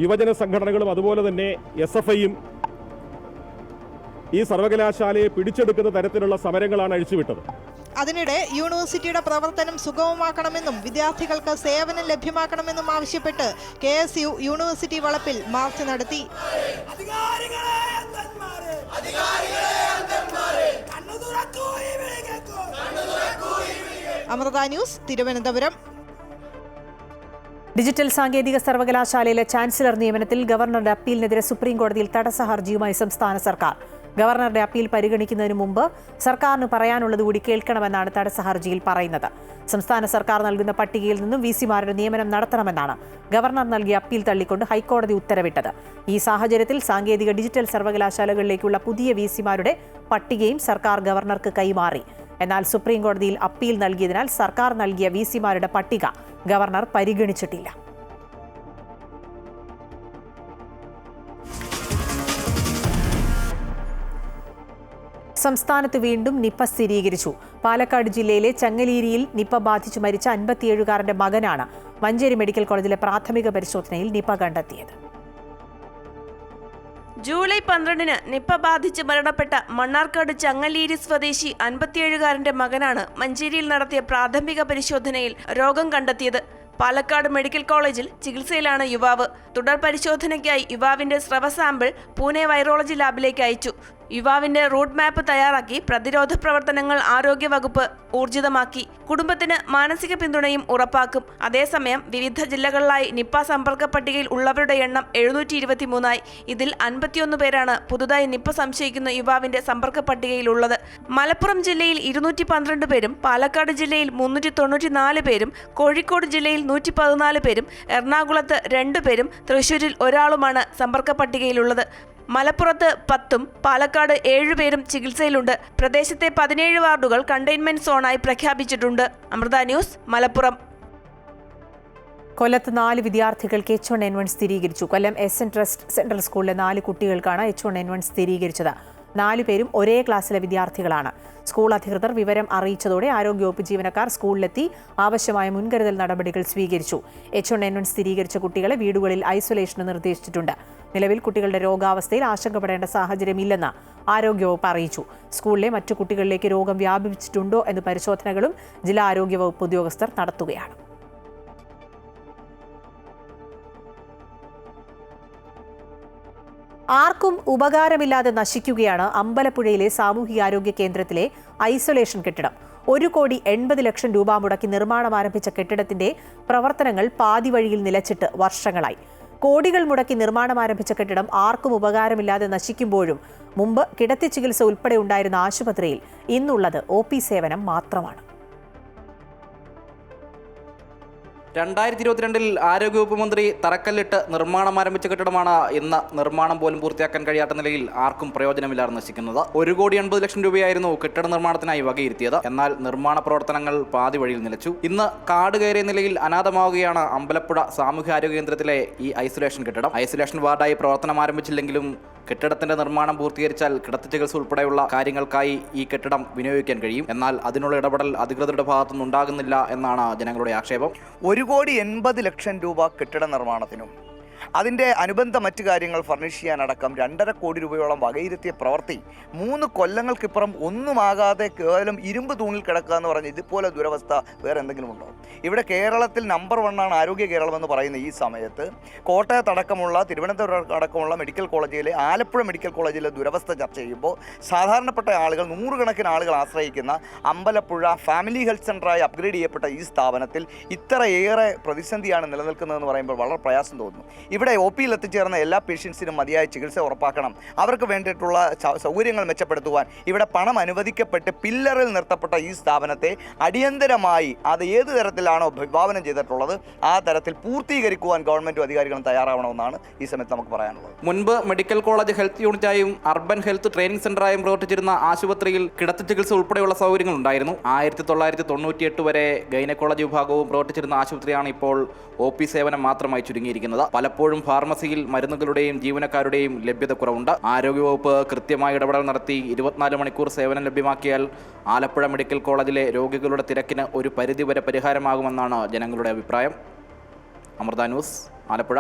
യുവജന സംഘടനകളും അതുപോലെ തന്നെ SFIയും ഈ സർവകലാശാലയെ പിടിച്ചെടുക്കുന്ന തരത്തിലുള്ള സമരങ്ങളാണ് അഴിച്ചുവിട്ടത്. അതിനിടെ യൂണിവേഴ്സിറ്റിയുടെ പ്രവർത്തനം സുഗമമാക്കണമെന്നും വിദ്യാർത്ഥികൾക്ക് സേവനം ലഭ്യമാക്കണമെന്നും ആവശ്യപ്പെട്ട് KSU യൂണിവേഴ്സിറ്റി വളപ്പിൽ മാർച്ച് നടത്തി. അമൃത ന്യൂസ്, തിരുവനന്തപുരം. ഡിജിറ്റൽ സാങ്കേതിക സർവകലാശാലയിലെ ചാൻസലർ നിയമനത്തിൽ ഗവർണറുടെ അപ്പീലിനെതിരെ സുപ്രീം കോടതിയിൽ തടസ്സ ഹർജിയുമായി സംസ്ഥാന സർക്കാർ. ഗവർണറുടെ അപ്പീൽ പരിഗണിക്കുന്നതിന് മുമ്പ് സർക്കാരിന് പറയാനുള്ളത് കൂടി കേൾക്കണമെന്നാണ് തടസ്സ ഹർജിയിൽ പറയുന്നത്. സംസ്ഥാന സർക്കാർ നൽകുന്ന പട്ടികയിൽ നിന്നും VCമാരുടെ നിയമനം നടത്തണമെന്നാണ് ഗവർണർ നൽകിയ അപ്പീൽ തള്ളിക്കൊണ്ട് ഹൈക്കോടതി ഉത്തരവിട്ടത്. ഈ സാഹചര്യത്തിൽ സാങ്കേതിക ഡിജിറ്റൽ സർവകലാശാലകളിലേക്കുള്ള പുതിയ VCമാരുടെ പട്ടികയും സർക്കാർ ഗവർണർക്ക് കൈമാറി. എന്നാൽ സുപ്രീം കോടതിയിൽ അപ്പീൽ നൽകിയതിനാൽ സർക്കാർ നൽകിയ VCമാരുടെ പട്ടിക ഗവർണർ പരിഗണിച്ചിട്ടില്ല. സംസ്ഥാനത്ത് വീണ്ടും നിപ സ്ഥിരീകരിച്ചു. പാലക്കാട് ജില്ലയിലെ ചങ്ങലേരിയിൽ നിപ ബാധിച്ചു മരിച്ച 57-കാരന്റെ മകനാണ് മഞ്ചേരി മെഡിക്കൽ കോളേജിലെ പ്രാഥമിക പരിശോധനയിൽ നിപ കണ്ടെത്തിയത്. ജൂലൈ 12-ന് നിപ ബാധിച്ച് മരണപ്പെട്ട മണ്ണാർക്കാട് ചങ്ങലേരി സ്വദേശി 57-കാരന്റെ മകനാണ് മഞ്ചേരിയിൽ നടത്തിയ പ്രാഥമിക പരിശോധനയിൽ രോഗം കണ്ടെത്തിയത്. പാലക്കാട് മെഡിക്കൽ കോളേജിൽ ചികിത്സയിലാണ് യുവാവ്. തുടർ പരിശോധനയ്ക്കായി യുവാവിന്റെ സ്രവ സാമ്പിൾ പൂനെ വൈറോളജി ലാബിലേക്ക് അയച്ചു. യുവാവിന്റെ റൂട്ട് മാപ്പ് തയ്യാറാക്കി പ്രതിരോധ പ്രവർത്തനങ്ങൾ ആരോഗ്യവകുപ്പ് ഊർജിതമാക്കി. കുടുംബത്തിന് മാനസിക പിന്തുണയും ഉറപ്പാക്കും. അതേസമയം വിവിധ ജില്ലകളിലായി നിപ്പ സമ്പർക്ക പട്ടികയിൽ ഉള്ളവരുടെ എണ്ണം 723ആയി. ഇതിൽ 51 പേരാണ് പുതുതായി നിപ്പ സംശയിക്കുന്ന യുവാവിന്റെ സമ്പർക്ക പട്ടികയിലുള്ളത്. മലപ്പുറം ജില്ലയിൽ 212 പേരും, പാലക്കാട് ജില്ലയിൽ 394 പേരും, കോഴിക്കോട് ജില്ലയിൽ 114 പേരും, എറണാകുളത്ത് 2 പേരും, തൃശൂരിൽ ഒരാളുമാണ് സമ്പർക്ക പട്ടികയിലുള്ളത്. മലപ്പുറത്ത് 10ഉം പാലക്കാട് 7 പേരും ചികിത്സയിലുണ്ട്. പ്രദേശത്തെ 17 വാർഡുകൾ കണ്ടെയ്ൻമെന്റ് സോണായി പ്രഖ്യാപിച്ചിട്ടുണ്ട്. അമൃത ന്യൂസ്, മലപ്പുറം. കൊല്ലത്ത് 4 വിദ്യാർത്ഥികൾക്ക് H1N1 സ്ഥിരീകരിച്ചു. കൊല്ലം SN ട്രസ്റ്റ് സെൻട്രൽ സ്കൂളിലെ 4 കുട്ടികൾക്കാണ് H1N1 സ്ഥിരീകരിച്ചത്. 4 പേരും ഒരേ ക്ലാസ്സിലെ വിദ്യാർത്ഥികളാണ്. സ്കൂൾ അധികൃതർ വിവരം അറിയിച്ചതോടെ ആരോഗ്യവകുപ്പ് ജീവനക്കാർ സ്കൂളിലെത്തി ആവശ്യമായ മുൻകരുതൽ നടപടികൾ സ്വീകരിച്ചു. H1N1 സ്ഥിരീകരിച്ച കുട്ടികളെ വീടുകളിൽ ഐസൊലേഷന് നിർദ്ദേശിച്ചിട്ടുണ്ട്. നിലവിൽ കുട്ടികളുടെ രോഗാവസ്ഥയിൽ ആശങ്കപ്പെടേണ്ട സാഹചര്യമില്ലെന്ന് ആരോഗ്യവകുപ്പ് അറിയിച്ചു. സ്കൂളിലെ മറ്റു കുട്ടികളിലേക്ക് രോഗം വ്യാപിച്ചിട്ടുണ്ടോ എന്ന് പരിശോധനകളും ജില്ലാ ആരോഗ്യവകുപ്പ് ഉദ്യോഗസ്ഥർ നടത്തുകയാണ്. ആർക്കും ഉപകാരമില്ലാതെ നശിക്കുകയാണ് അമ്പലപ്പുഴയിലെ സാമൂഹികാരോഗ്യ കേന്ദ്രത്തിലെ ഐസൊലേഷൻ കെട്ടിടം. 1,80 ലക്ഷം രൂപ മുടക്കി നിർമ്മാണം ആരംഭിച്ച കെട്ടിടത്തിന്റെ പ്രവർത്തനങ്ങൾ പാതി വഴിയിൽ നിലച്ചിട്ട് വർഷങ്ങളായി. കോടികൾ മുടക്കി നിർമ്മാണം ആരംഭിച്ച കെട്ടിടം ആർക്കും ഉപകാരമില്ലാതെ നശിക്കുമ്പോഴും മുമ്പ് കിടത്തി ചികിത്സ ഉൾപ്പെടെ ഉണ്ടായിരുന്ന ആശുപത്രിയിൽ ഇന്നുള്ളത് OP സേവനം മാത്രമാണ്. 2022 ആരോഗ്യവകുപ്പ് മന്ത്രി തറക്കല്ലിട്ട് നിർമ്മാണം ആരംഭിച്ച കെട്ടിടമാണ് ഇന്ന് നിർമ്മാണം പോലും പൂർത്തിയാക്കാൻ കഴിയാത്ത നിലയിൽ ആർക്കും പ്രയോജനമില്ലാതെ നശിക്കുന്നത്. 1,80 ലക്ഷം രൂപയായിരുന്നു കെട്ടിട നിർമ്മാണത്തിനായി വകയിരുത്തിയത്. എന്നാൽ നിർമ്മാണ പ്രവർത്തനങ്ങൾ പാതി വഴിയിൽ നിലച്ചു. ഇന്ന് കാട് കയറിയ നിലയിൽ അനാഥമാവുകയാണ് അമ്പലപ്പുഴ സാമൂഹ്യാരോഗ്യ കേന്ദ്രത്തിലെ ഈ ഐസൊലേഷൻ കെട്ടിടം. ഐസൊലേഷൻ വാർഡായി പ്രവർത്തനം ആരംഭിച്ചില്ലെങ്കിലും കെട്ടിടത്തിന്റെ നിർമ്മാണം പൂർത്തീകരിച്ചാൽ കിടത്തി ചികിത്സ ഉൾപ്പെടെയുള്ള കാര്യങ്ങൾക്കായി ഈ കെട്ടിടം വിനിയോഗിക്കാൻ കഴിയും. എന്നാൽ അതിനുള്ള ഇടപെടൽ അധികൃതരുടെ ഭാഗത്തുനിന്ന് ഉണ്ടാകുന്നില്ല എന്നാണ് ജനങ്ങളുടെ ആക്ഷേപം. 1,80 ലക്ഷം രൂപ കെട്ടിട നിർമ്മാണത്തിനും അതിൻ്റെ അനുബന്ധ മറ്റു കാര്യങ്ങൾ ഫർണിഷ് ചെയ്യാനടക്കം 2.5 കോടി രൂപയോളം വകയിരുത്തിയ പ്രവൃത്തി 3 കൊല്ലങ്ങൾക്കിപ്പുറം ഒന്നുമാകാതെ കേവലം ഇരുമ്പ് തൂണിൽ കിടക്കുക എന്ന് പറഞ്ഞ് ഇതുപോലെ ദുരവസ്ഥ വേറെ എന്തെങ്കിലും ഉണ്ടോ? ഇവിടെ കേരളത്തിൽ നമ്പർ 1 ആണ് ആരോഗ്യ കേരളം എന്ന് പറയുന്ന ഈ സമയത്ത് കോട്ടയത്തടക്കമുള്ള തിരുവനന്തപുരം അടക്കമുള്ള മെഡിക്കൽ കോളേജിലെ ആലപ്പുഴ മെഡിക്കൽ കോളേജിലെ ദുരവസ്ഥ ചർച്ച ചെയ്യുമ്പോൾ സാധാരണപ്പെട്ട ആളുകൾ 100 കണക്കിന് ആളുകൾ ആശ്രയിക്കുന്ന അമ്പലപ്പുഴ ഫാമിലി ഹെൽത്ത് സെൻ്ററായി അപ്ഗ്രേഡ് ചെയ്യപ്പെട്ട ഈ സ്ഥാപനത്തിൽ ഇത്രയേറെ പ്രതിസന്ധിയാണ് നിലനിൽക്കുന്നതെന്ന് പറയുമ്പോൾ വളരെ പ്രയാസം തോന്നുന്നു. ഇവിടെ OPയിൽ എത്തിച്ചേർന്ന എല്ലാ പേഷ്യൻസിനും മതിയായ ചികിത്സ ഉറപ്പാക്കണം. അവർക്ക് വേണ്ടിയിട്ടുള്ള സൗകര്യങ്ങൾ മെച്ചപ്പെടുത്തുവാൻ ഇവിടെ പണം അനുവദിക്കപ്പെട്ട് പില്ലറിൽ നിർത്തപ്പെട്ട ഈ സ്ഥാപനത്തെ അടിയന്തരമായി അത് ഏത് തരത്തിലാണോ വിഭാവനം ചെയ്തിട്ടുള്ളത് ആ തരത്തിൽ പൂർത്തീകരിക്കുവാൻ ഗവൺമെൻറ്റും അധികാരികളും തയ്യാറാവണമെന്നാണ് ഈ സമയത്ത് നമുക്ക് പറയാനുള്ളത്. മുൻപ് മെഡിക്കൽ കോളേജ് ഹെൽത്ത് യൂണിറ്റായും അർബൻ ഹെൽത്ത് ട്രെയിനിംഗ് സെൻ്ററായും പ്രവർത്തിച്ചിരുന്ന ആശുപത്രിയിൽ കിടത്തി ചികിത്സ ഉൾപ്പെടെയുള്ള സൗകര്യങ്ങൾ ഉണ്ടായിരുന്നു. 1998 വരെ ഗൈനക്കോളജി വിഭാഗവും പ്രവർത്തിച്ചിരുന്ന ആശുപത്രിയാണ് ഇപ്പോൾ OP സേവനം മാത്രമായി ചുരുങ്ങിയിരിക്കുന്നത്. പലപ്പോഴും ഫാർമസിയിൽ മരുന്നുകളുടെയും ജീവനക്കാരുടെയും ലഭ്യത കുറവുണ്ട്. ആരോഗ്യവകുപ്പ് കൃത്യമായ ഇടപെടൽ നടത്തി 24 മണിക്കൂർ സേവനം ലഭ്യമാക്കിയാൽ ആലപ്പുഴ മെഡിക്കൽ കോളേജിലെ രോഗികളുടെ തിരക്കിന് ഒരു പരിധിവരെ പരിഹാരമാകുമെന്നാണ് ജനങ്ങളുടെ അഭിപ്രായം. അമൃത ന്യൂസ്, ആലപ്പുഴ.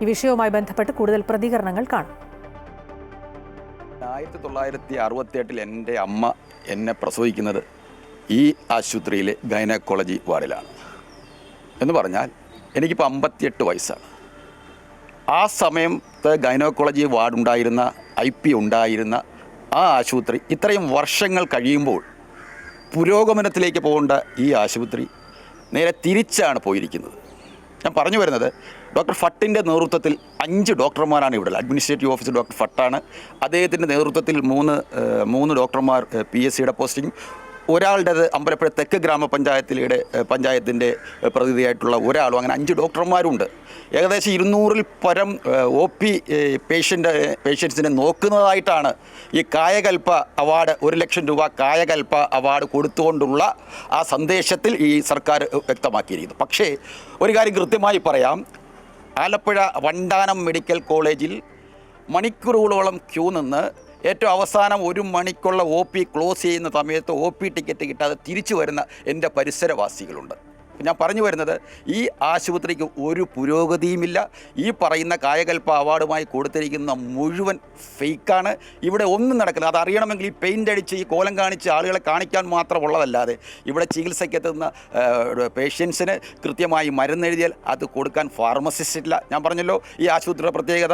ഈ വിഷയവുമായി ബന്ധപ്പെട്ട് കൂടുതൽ പ്രതികരണങ്ങൾ കാണും. 1968 എൻ്റെ അമ്മ എന്നെ പ്രസവിക്കുന്നത് ഈ ആശുപത്രിയിലെ ഗൈനക്കോളജി വാർഡിലാണ്. എന്ന് പറഞ്ഞാൽ എനിക്കിപ്പോൾ 58 വയസ്സാണ്. ആ സമയത്ത് ഗൈനക്കോളജി വാർഡ് ഉണ്ടായിരുന്ന IP ഉണ്ടായിരുന്ന ആ ആശുപത്രി ഇത്രയും വർഷങ്ങൾ കഴിയുമ്പോൾ പുരോഗമനത്തിലേക്ക് പോകേണ്ട ഈ ആശുപത്രി നേരെ തിരിച്ചാണ് പോയിരിക്കുന്നത്. ഞാൻ പറഞ്ഞു വരുന്നത് ഡോക്ടർ ഫട്ടിൻ്റെ നേതൃത്വത്തിൽ 5 ഡോക്ടർമാരാണ് ഇവിടെ. അഡ്മിനിസ്ട്രേറ്റീവ് ഓഫീസർ ഡോക്ടർ ഫട്ടാണ്. അദ്ദേഹത്തിൻ്റെ നേതൃത്വത്തിൽ 3 ഡോക്ടർമാർ PSCയുടെ പോസ്റ്റിംഗ്, ഒരാളുടേത് അമ്പലപ്പുഴ തെക്ക് പഞ്ചായത്തിൻ്റെ പ്രതിനിധിയായിട്ടുള്ള ഒരാളും, അങ്ങനെ 5 ഡോക്ടർമാരുണ്ട്. ഏകദേശം 200-ൽ പരം OP പേഷ്യൻസിനെ നോക്കുന്നതായിട്ടാണ് ഈ കായകൽപ്പ അവാർഡ് 1 ലക്ഷം രൂപ കായകൽപ്പ അവാർഡ് കൊടുത്തുകൊണ്ടുള്ള ആ സന്ദേശത്തിൽ ഈ സർക്കാർ വ്യക്തമാക്കിയിരിക്കുന്നു. പക്ഷേ ഒരു കാര്യം കൃത്യമായി പറയാം, ആലപ്പുഴ വണ്ടാനം മെഡിക്കൽ കോളേജിൽ മണിക്കൂറുകളോളം ക്യൂ നിന്ന് ഏറ്റവും അവസാനം 1 മണിക്കുള്ള OP ക്ലോസ് ചെയ്യുന്ന സമയത്ത് OP ടിക്കറ്റ് കിട്ടാതെ തിരിച്ചു വരുന്ന എൻ്റെ പരിസരവാസികളുണ്ട്. ഞാൻ പറഞ്ഞു വരുന്നത്, ഈ ആശുപത്രിക്ക് ഒരു പുരോഗതിയുമില്ല. ഈ പറയുന്ന കായകൽപ്പ അവാർഡുമായി കൊടുത്തിരിക്കുന്ന മുഴുവൻ ഫേക്കാണ്. ഇവിടെ ഒന്നും നടക്കില്ല. അത് അറിയണമെങ്കിൽ ഈ പെയിൻ്റ് അടിച്ച് ഈ കോലം കാണിച്ച് ആളുകളെ കാണിക്കാൻ മാത്രമുള്ളതല്ലാതെ ഇവിടെ ചികിത്സയ്ക്കെത്തുന്ന പേഷ്യൻസിന് കൃത്യമായി മരുന്നെഴുതിയാൽ അത് കൊടുക്കാൻ ഫാർമസിസ്റ്റ് ഇല്ല. ഞാൻ പറഞ്ഞല്ലോ, ഈ ആശുപത്രിയുടെ പ്രത്യേകത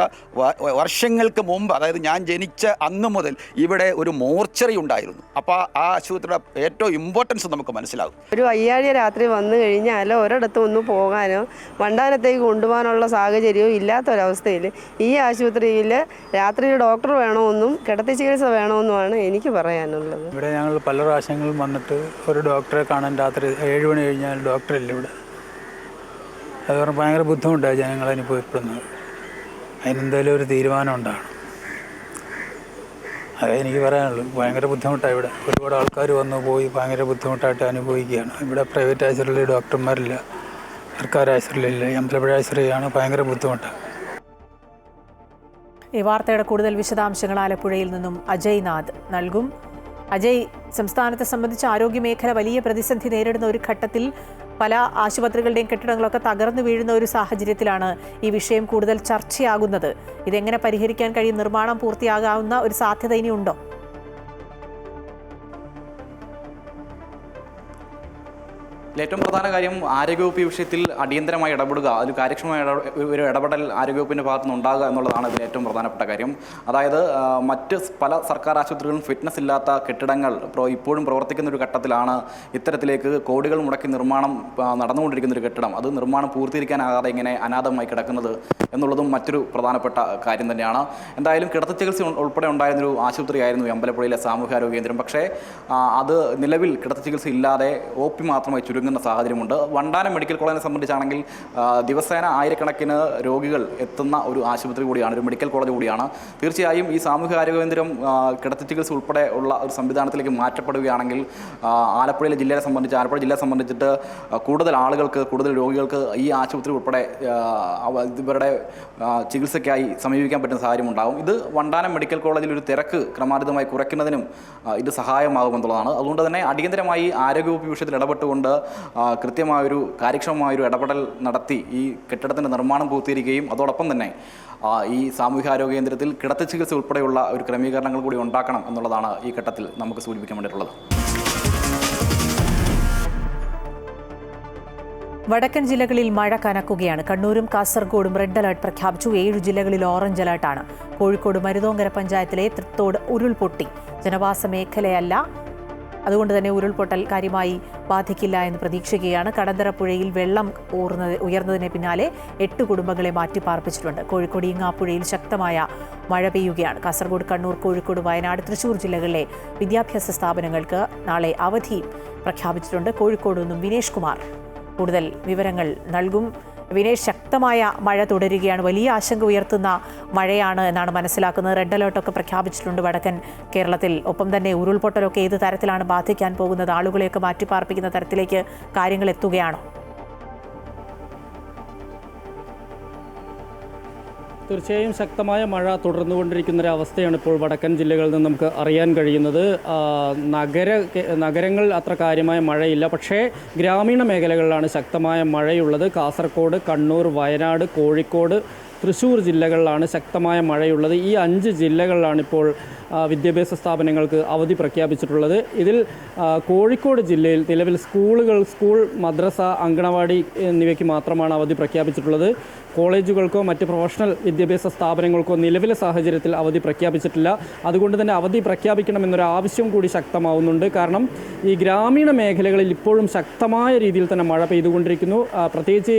വർഷങ്ങൾക്ക് മുമ്പ്, അതായത് ഞാൻ ജനിച്ച അന്ന് മുതൽ ഇവിടെ ഒരു മോർച്ചറി ഉണ്ടായിരുന്നു. അപ്പോൾ ആ ആശുപത്രിയുടെ ഏറ്റവും ഇമ്പോർട്ടൻസ് നമുക്ക് മനസ്സിലാകും. ഒരു വയ്യാഴിക രാത്രി വന്നു കഴിഞ്ഞാൽ ഒരിടത്തും ഒന്ന് പോകാനോ വണ്ടാനത്തേക്ക് കൊണ്ടുപോകാനുള്ള സാഹചര്യവും ഇല്ലാത്തൊരവസ്ഥയിൽ ഈ ആശുപത്രിയിൽ രാത്രി ഡോക്ടർ വേണമെന്നും കിടത്തി ചികിത്സ വേണമെന്നുമാണ് എനിക്ക് പറയാനുള്ളത്. ഇവിടെ ഞങ്ങൾ പല പ്രാവശ്യങ്ങളും വന്നിട്ട് ഒരു ഡോക്ടറെ കാണാൻ രാത്രി 7 മണി കഴിഞ്ഞാൽ ഡോക്ടറില്ല ഇവിടെ. അതുകൊണ്ട് ഭയങ്കര ബുദ്ധിമുട്ടാണ് ജനങ്ങൾ അനുഭവപ്പെടുന്നത്. അതിനെന്തായാലും ഒരു തീരുമാനം ഉണ്ടാകണം. അതേ എനിക്ക് പറയാനുള്ളൂ. ഭയങ്കര ബുദ്ധിമുട്ടാണ് ഇവിടെ. ഒരുപാട് ആൾക്കാർ വന്നു പോയി ഭയങ്കര ബുദ്ധിമുട്ടായിട്ട് അനുഭവിക്കുകയാണ്. ഇവിടെ പ്രൈവറ്റ് ആശുപത്രിയിൽ ഡോക്ടർമാരില്ല, സർക്കാർ ആശുപത്രിയിലില്ല. അമ്പലപ്പുഴ ആശുപത്രിയാണ് ഭയങ്കര ബുദ്ധിമുട്ടാണ്. ഈ വാർത്തയുടെ കൂടുതൽ വിശദാംശങ്ങൾ ആലപ്പുഴയിൽ നിന്നും അജയ് നാഥ് നൽകും. അജയ്, സംസ്ഥാനത്തെ സംബന്ധിച്ച് ആരോഗ്യമേഖല വലിയ പ്രതിസന്ധി നേരിടുന്ന ഒരു ഘട്ടത്തിൽ പല ആശുപത്രികളുടെയും കെട്ടിടങ്ങളൊക്കെ തകർന്നു വീഴുന്ന ഒരു സാഹചര്യത്തിലാണ് ഈ വിഷയം കൂടുതൽ ചർച്ചയാകുന്നത്. ഇതെങ്ങനെ പരിഹരിക്കാൻ കഴിയും? നിർമ്മാണം പൂർത്തിയാകാവുന്ന ഒരു സാധ്യത ഇനിയുണ്ടോ? ഏറ്റവും പ്രധാന കാര്യം ആരോഗ്യവകുപ്പ് വിഷയത്തിൽ അടിയന്തരമായി ഇടപെടുക, അതിൽ കാര്യക്ഷമമായ ഒരു ഇടപെടൽ ആരോഗ്യവകുപ്പിൻ്റെ ഭാഗത്തു നിന്ന് ഉണ്ടാകുക എന്നുള്ളതാണ് ഇതിൽ ഏറ്റവും പ്രധാനപ്പെട്ട കാര്യം. അതായത് മറ്റ് പല സർക്കാർ ആശുപത്രികളും ഫിറ്റ്നസ് ഇല്ലാത്ത കെട്ടിടങ്ങൾ ഇപ്പോഴും പ്രവർത്തിക്കുന്ന ഒരു ഘട്ടത്തിലാണ് ഇത്തരത്തിലേക്ക് കോടികൾ മുടക്കി നിർമ്മാണം നടന്നുകൊണ്ടിരിക്കുന്ന ഒരു കെട്ടിടം അത് നിർമ്മാണം പൂർത്തീകരിക്കാനാകാതെ ഇങ്ങനെ അനാഥമായി കിടക്കുന്നത് എന്നുള്ളതും മറ്റൊരു പ്രധാനപ്പെട്ട കാര്യം തന്നെയാണ്. എന്തായാലും കിടത്തി ചികിത്സ ഉൾപ്പെടെ ഉണ്ടായിരുന്നൊരു ആശുപത്രിയായിരുന്നു അമ്പലപ്പുഴയിലെ സാമൂഹ്യാരോഗ്യ കേന്ദ്രം. പക്ഷേ അത് നിലവിൽ കിടത്തി ചികിത്സ ഇല്ലാതെ OP മാത്രമായി ചുരുങ്ങുന്ന സാഹചര്യമുണ്ട്. വണ്ടാനം മെഡിക്കൽ കോളേജിനെ സംബന്ധിച്ചാണെങ്കിൽ ദിവസേന ആയിരക്കണക്കിന് രോഗികൾ എത്തുന്ന ഒരു ആശുപത്രി കൂടിയാണ്, ഒരു മെഡിക്കൽ കോളേജ് കൂടിയാണ്. തീർച്ചയായും ഈ സാമൂഹ്യാരോഗ്യ കേന്ദ്രം കിടത്തി ചികിത്സ ഉൾപ്പെടെ ഉള്ള ഒരു സംവിധാനത്തിലേക്ക് മാറ്റപ്പെടുകയാണെങ്കിൽ ആലപ്പുഴ ജില്ലയെ സംബന്ധിച്ചിട്ട് കൂടുതൽ ആളുകൾക്ക്, കൂടുതൽ രോഗികൾക്ക് ഈ ആശുപത്രി ഉൾപ്പെടെ ഇവരുടെ ചികിത്സയ്ക്കായി സമീപിക്കാൻ പറ്റുന്ന സാഹചര്യം ഉണ്ടാകും. ഇത് വണ്ടാനം മെഡിക്കൽ കോളേജിൽ ഒരു തിരക്ക് ക്രമാതീതമായി കുറയ്ക്കുന്നതിനും ഇത് സഹായമാകുമെന്നുള്ളതാണ്. അതുകൊണ്ട് തന്നെ അടിയന്തരമായി ആരോഗ്യവകുപ്പ് വിഷയത്തിൽ ഇടപെട്ടുകൊണ്ട് കൃത്യമായൊരു കാര്യക്ഷമമായൊരു ഇടപെടൽ നടത്തി ഈ കെട്ടിടത്തിൻ്റെ നിർമ്മാണം പൂർത്തീകരിക്കുകയും അതോടൊപ്പം തന്നെ ഈ സാമൂഹ്യാരോഗ്യ കേന്ദ്രത്തിൽ കിടത്തി ചികിത്സ ഉൾപ്പെടെയുള്ള ഒരു ക്രമീകരണങ്ങൾ കൂടി ഉണ്ടാക്കണം എന്നുള്ളതാണ് ഈ ഘട്ടത്തിൽ നമുക്ക് സൂചിപ്പിക്കാൻ വേണ്ടിയിട്ടുള്ളത്. വടക്കൻ ജില്ലകളിൽ മഴ കനക്കുകയാണ്. കണ്ണൂരും കാസർഗോഡും റെഡ് അലർട്ട് പ്രഖ്യാപിച്ചു. 7 ജില്ലകളിൽ ഓറഞ്ച് അലർട്ടാണ്. കോഴിക്കോട് മരുതോങ്കര പഞ്ചായത്തിലെ തൃത്തോട് ഉരുൾപൊട്ടി. ജനവാസ മേഖലയല്ല, അതുകൊണ്ട് തന്നെ ഉരുൾപൊട്ടൽ കാര്യമായി ബാധിക്കില്ല എന്ന് പ്രതീക്ഷിക്കുകയാണ്. കടന്തറപ്പുഴയിൽ വെള്ളം ഉയർന്നതിന് പിന്നാലെ 8 കുടുംബങ്ങളെ മാറ്റിപ്പാർപ്പിച്ചിട്ടുണ്ട്. കോഴിക്കോട് ഈങ്ങാപ്പുഴയിൽ ശക്തമായ മഴ പെയ്യുകയാണ്. കാസർഗോഡ്, കണ്ണൂർ, കോഴിക്കോട്, വയനാട്, തൃശൂർ ജില്ലകളിലെ വിദ്യാഭ്യാസ സ്ഥാപനങ്ങൾക്ക് നാളെ അവധി പ്രഖ്യാപിച്ചിട്ടുണ്ട്. കോഴിക്കോട് നിന്നും വിനേഷ് കുമാർ കൂടുതൽ വിവരങ്ങൾ നൽകും. വിനേഷ്, ശക്തമായ മഴ തുടരുകയാണ്. വലിയ ആശങ്ക ഉയർത്തുന്ന മഴയാണ് എന്നാണ് മനസ്സിലാക്കുന്നത്. റെഡ് അലേർട്ടൊക്കെ പ്രഖ്യാപിച്ചിട്ടുണ്ട് വടക്കൻ കേരളത്തിൽ. ഒപ്പം തന്നെ ഉരുൾപൊട്ടലൊക്കെ ഏത് തരത്തിലാണ് ബാധിക്കാൻ പോകുന്നത്? ആളുകളെയൊക്കെ മാറ്റിപ്പാർപ്പിക്കുന്ന തരത്തിലേക്ക് കാര്യങ്ങൾ എത്തുകയാണോ? തീർച്ചയായും ശക്തമായ മഴ തുടർന്നുകൊണ്ടിരിക്കുന്നൊരവസ്ഥയാണ് ഇപ്പോൾ വടക്കൻ ജില്ലകളിൽ നിന്ന് നമുക്ക് അറിയാൻ കഴിയുന്നത്. നഗരങ്ങൾ അത്ര കാര്യമായ മഴയില്ല, പക്ഷേ ഗ്രാമീണ മേഖലകളിലാണ് ശക്തമായ മഴയുള്ളത്. കാസർഗോഡ്, കണ്ണൂർ, വയനാട്, കോഴിക്കോട്, തൃശ്ശൂർ ജില്ലകളിലാണ് ശക്തമായ മഴയുള്ളത്. ഈ 5 ജില്ലകളിലാണ് ഇപ്പോൾ വിദ്യാഭ്യാസ സ്ഥാപനങ്ങൾക്ക് അവധി പ്രഖ്യാപിച്ചിട്ടുള്ളത്. ഇതിൽ കോഴിക്കോട് ജില്ലയിൽ നിലവിൽ സ്കൂൾ, മദ്രസ, അങ്കണവാടി എന്നിവയ്ക്ക് മാത്രമാണ് അവധി പ്രഖ്യാപിച്ചിട്ടുള്ളത്. കോളേജുകൾക്കോ മറ്റ് പ്രൊഫഷണൽ വിദ്യാഭ്യാസ സ്ഥാപനങ്ങൾക്കോ നിലവിലെ സാഹചര്യത്തിൽ അവധി പ്രഖ്യാപിച്ചിട്ടില്ല. അതുകൊണ്ട് തന്നെ അവധി പ്രഖ്യാപിക്കണമെന്നൊരു ആവശ്യം കൂടി ശക്തമാവുന്നുണ്ട്. കാരണം ഈ ഗ്രാമീണ മേഖലകളിൽ ഇപ്പോഴും ശക്തമായ രീതിയിൽ തന്നെ മഴ പെയ്തുകൊണ്ടിരിക്കുന്നു. പ്രത്യേകിച്ച്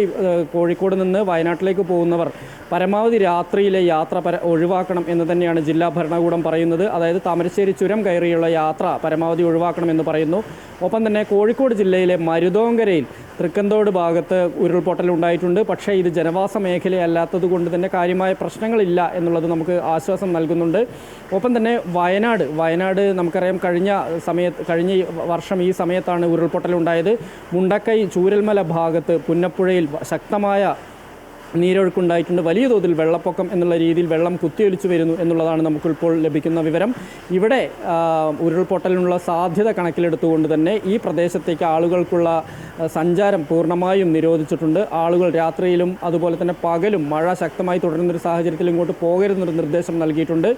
കോഴിക്കോട് നിന്ന് വയനാട്ടിലേക്ക് പോകുന്നവർ പരമാവധി രാത്രിയിലെ യാത്ര ഒഴിവാക്കണം എന്ന് തന്നെയാണ് ജില്ലാ ഭരണകൂടം പറയുന്നത്. അതായത് താമരശ്ശേരി ചുരം കയറിയുള്ള യാത്ര പരമാവധി ഒഴിവാക്കണമെന്ന് പറയുന്നു. ഒപ്പം തന്നെ കോഴിക്കോട് ജില്ലയിലെ മരുതോങ്കരയിൽ തൃക്കന്തോട് ഭാഗത്ത് ഉരുൾപൊട്ടൽ ഉണ്ടായിട്ടുണ്ട്. പക്ഷേ ഇത് ജനവാസ മേഖലയല്ലാത്തത് കൊണ്ട് തന്നെ കാര്യമായ പ്രശ്നങ്ങളില്ല എന്നുള്ളത് നമുക്ക് ആശ്വാസം നൽകുന്നുണ്ട്. ഒപ്പം തന്നെ വയനാട് നമുക്കറിയാം, കഴിഞ്ഞ വർഷം ഈ സമയത്താണ് ഉരുൾപൊട്ടൽ ഉണ്ടായത്. മുണ്ടക്കൈ ചൂരൽമല ഭാഗത്ത് പുന്നപ്പുഴയിൽ ശക്തമായ നീരൊഴുക്കുണ്ടായിട്ടുണ്ട്. വലിയ തോതിൽ വെള്ളപ്പൊക്കം എന്നുള്ള രീതിയിൽ വെള്ളം കുത്തിയൊലിച്ചു വരുന്നു എന്നുള്ളതാണ് നമുക്കിപ്പോൾ ലഭിക്കുന്ന വിവരം. ഇവിടെ ഉരുൾപൊട്ടലിനുള്ള സാധ്യത കണക്കിലെടുത്തുകൊണ്ട് തന്നെ ഈ പ്രദേശത്തേക്ക് ആളുകൾക്കുള്ള സഞ്ചാരം പൂർണ്ണമായും നിരോധിച്ചിട്ടുണ്ട്. ആളുകൾ രാത്രിയിലും അതുപോലെ തന്നെ പകലും മഴ ശക്തമായി തുടരുന്നൊരു സാഹചര്യത്തിൽ ഇങ്ങോട്ട് പോകരുതെന്നൊരു നിർദ്ദേശം നൽകിയിട്ടുണ്ട്.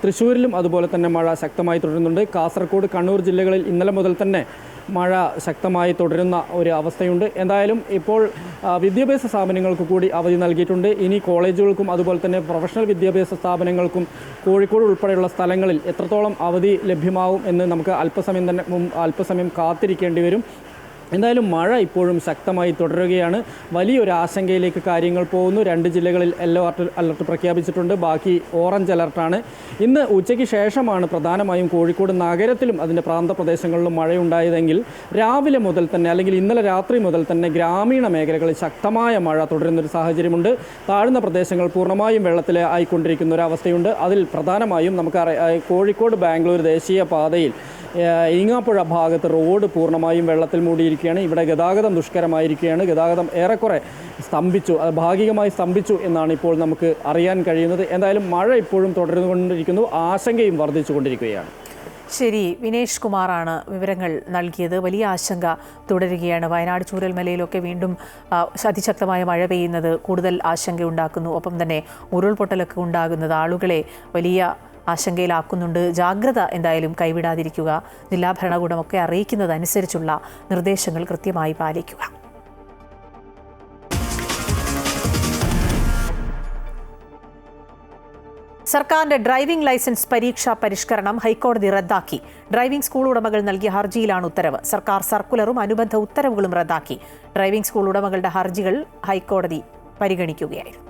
തൃശ്ശൂരിലും അതുപോലെ തന്നെ മഴ ശക്തമായി തുടരുന്നുണ്ട്. കാസർഗോഡ്, കണ്ണൂർ ജില്ലകളിൽ ഇന്നലെ മുതൽ തന്നെ മഴ ശക്തമായി തുടരുന്ന ഒരു അവസ്ഥയുണ്ട്. എന്തായാലും ഇപ്പോൾ വിദ്യാഭ്യാസ സ്ഥാപനങ്ങൾക്ക് കൂടി അവധി നൽകിയിട്ടുണ്ട്. ഇനി കോളേജുകൾക്കും അതുപോലെ തന്നെ പ്രൊഫഷണൽ വിദ്യാഭ്യാസ സ്ഥാപനങ്ങൾക്കും കോഴിക്കോട് ഉൾപ്പെടെയുള്ള സ്ഥലങ്ങളിൽ എത്രത്തോളം അവധി ലഭ്യമാവും എന്ന് നമുക്ക് അല്പസമയം കാത്തിരിക്കേണ്ടി വരും. എന്തായാലും മഴ ഇപ്പോഴും ശക്തമായി തുടരുകയാണ്. വലിയൊരു ആശങ്കയിലേക്ക് കാര്യങ്ങൾ പോകുന്നു. 2 ജില്ലകളിൽ യെല്ലോ അലർട്ട് പ്രഖ്യാപിച്ചിട്ടുണ്ട്. ബാക്കി ഓറഞ്ച് അലർട്ടാണ്. ഇന്ന് ഉച്ചയ്ക്ക് ശേഷമാണ് പ്രധാനമായും കോഴിക്കോട് നഗരത്തിലും അതിൻ്റെ പ്രാന്തപ്രദേശങ്ങളിലും മഴയുണ്ടായതെങ്കിൽ രാവിലെ മുതൽ തന്നെ അല്ലെങ്കിൽ ഇന്നലെ രാത്രി മുതൽ തന്നെ ഗ്രാമീണ മേഖലകളിൽ ശക്തമായ മഴ തുടരുന്നൊരു സാഹചര്യമുണ്ട്. താഴ്ന്ന പ്രദേശങ്ങൾ പൂർണ്ണമായും വെള്ളത്തിൽ ആയിക്കൊണ്ടിരിക്കുന്ന ഒരു അവസ്ഥയുണ്ട്. അതിൽ പ്രധാനമായും നമുക്കറിയാം കോഴിക്കോട് ബാംഗ്ലൂർ ദേശീയ പാതയിൽ ഈങ്ങാപ്പുഴ ഭാഗത്ത് റോഡ് പൂർണ്ണമായും വെള്ളത്തിൽ മൂടിയിരിക്കുകയാണ്. ഇവിടെ ഗതാഗതം ദുഷ്കരമായിരിക്കുകയാണ്. ഗതാഗതം ഏറെക്കുറെ ഭാഗികമായി സ്തംഭിച്ചു എന്നാണ് ഇപ്പോൾ നമുക്ക് അറിയാൻ കഴിയുന്നത്. എന്തായാലും മഴ ഇപ്പോഴും തുടർന്നുകൊണ്ടിരിക്കുന്നു. ആശങ്കയും വർദ്ധിച്ചുകൊണ്ടിരിക്കുകയാണ്. ശരി, വിനേഷ് കുമാറാണ് വിവരങ്ങൾ നൽകിയത്. വലിയ ആശങ്ക തുടരുകയാണ്. വയനാട് ചൂരൽമലയിലൊക്കെ വീണ്ടും അതിശക്തമായ മഴ പെയ്യുന്നത് കൂടുതൽ ആശങ്കയുണ്ടാക്കുന്നു. ഒപ്പം തന്നെ ഉരുൾപൊട്ടലൊക്കെ ഉണ്ടാകുന്നത് ആളുകളെ വലിയ ആശങ്കയിലാക്കുന്നുണ്ട്. ജാഗ്രത എന്തായാലും കൈവിടാതിരിക്കുക. ജില്ലാ ഭരണകൂടമൊക്കെ അറിയിക്കുന്നതനുസരിച്ചുള്ള നിർദ്ദേശങ്ങൾ കൃത്യമായി പാലിക്കുക. സർക്കാരിന്റെ ഡ്രൈവിംഗ് ലൈസൻസ് പരീക്ഷാ പരിഷ്കരണം ഹൈക്കോടതി റദ്ദാക്കി. ഡ്രൈവിംഗ് സ്കൂൾ ഉടമകൾ നൽകിയ ഹർജിയിലാണ് ഉത്തരവ്. സർക്കാർ സർക്കുലറും അനുബന്ധ ഉത്തരവുകളും റദ്ദാക്കി. ഡ്രൈവിംഗ് സ്കൂൾ ഉടമകളുടെ ഹർജികൾ ഹൈക്കോടതി പരിഗണിക്കുകയായിരുന്നു.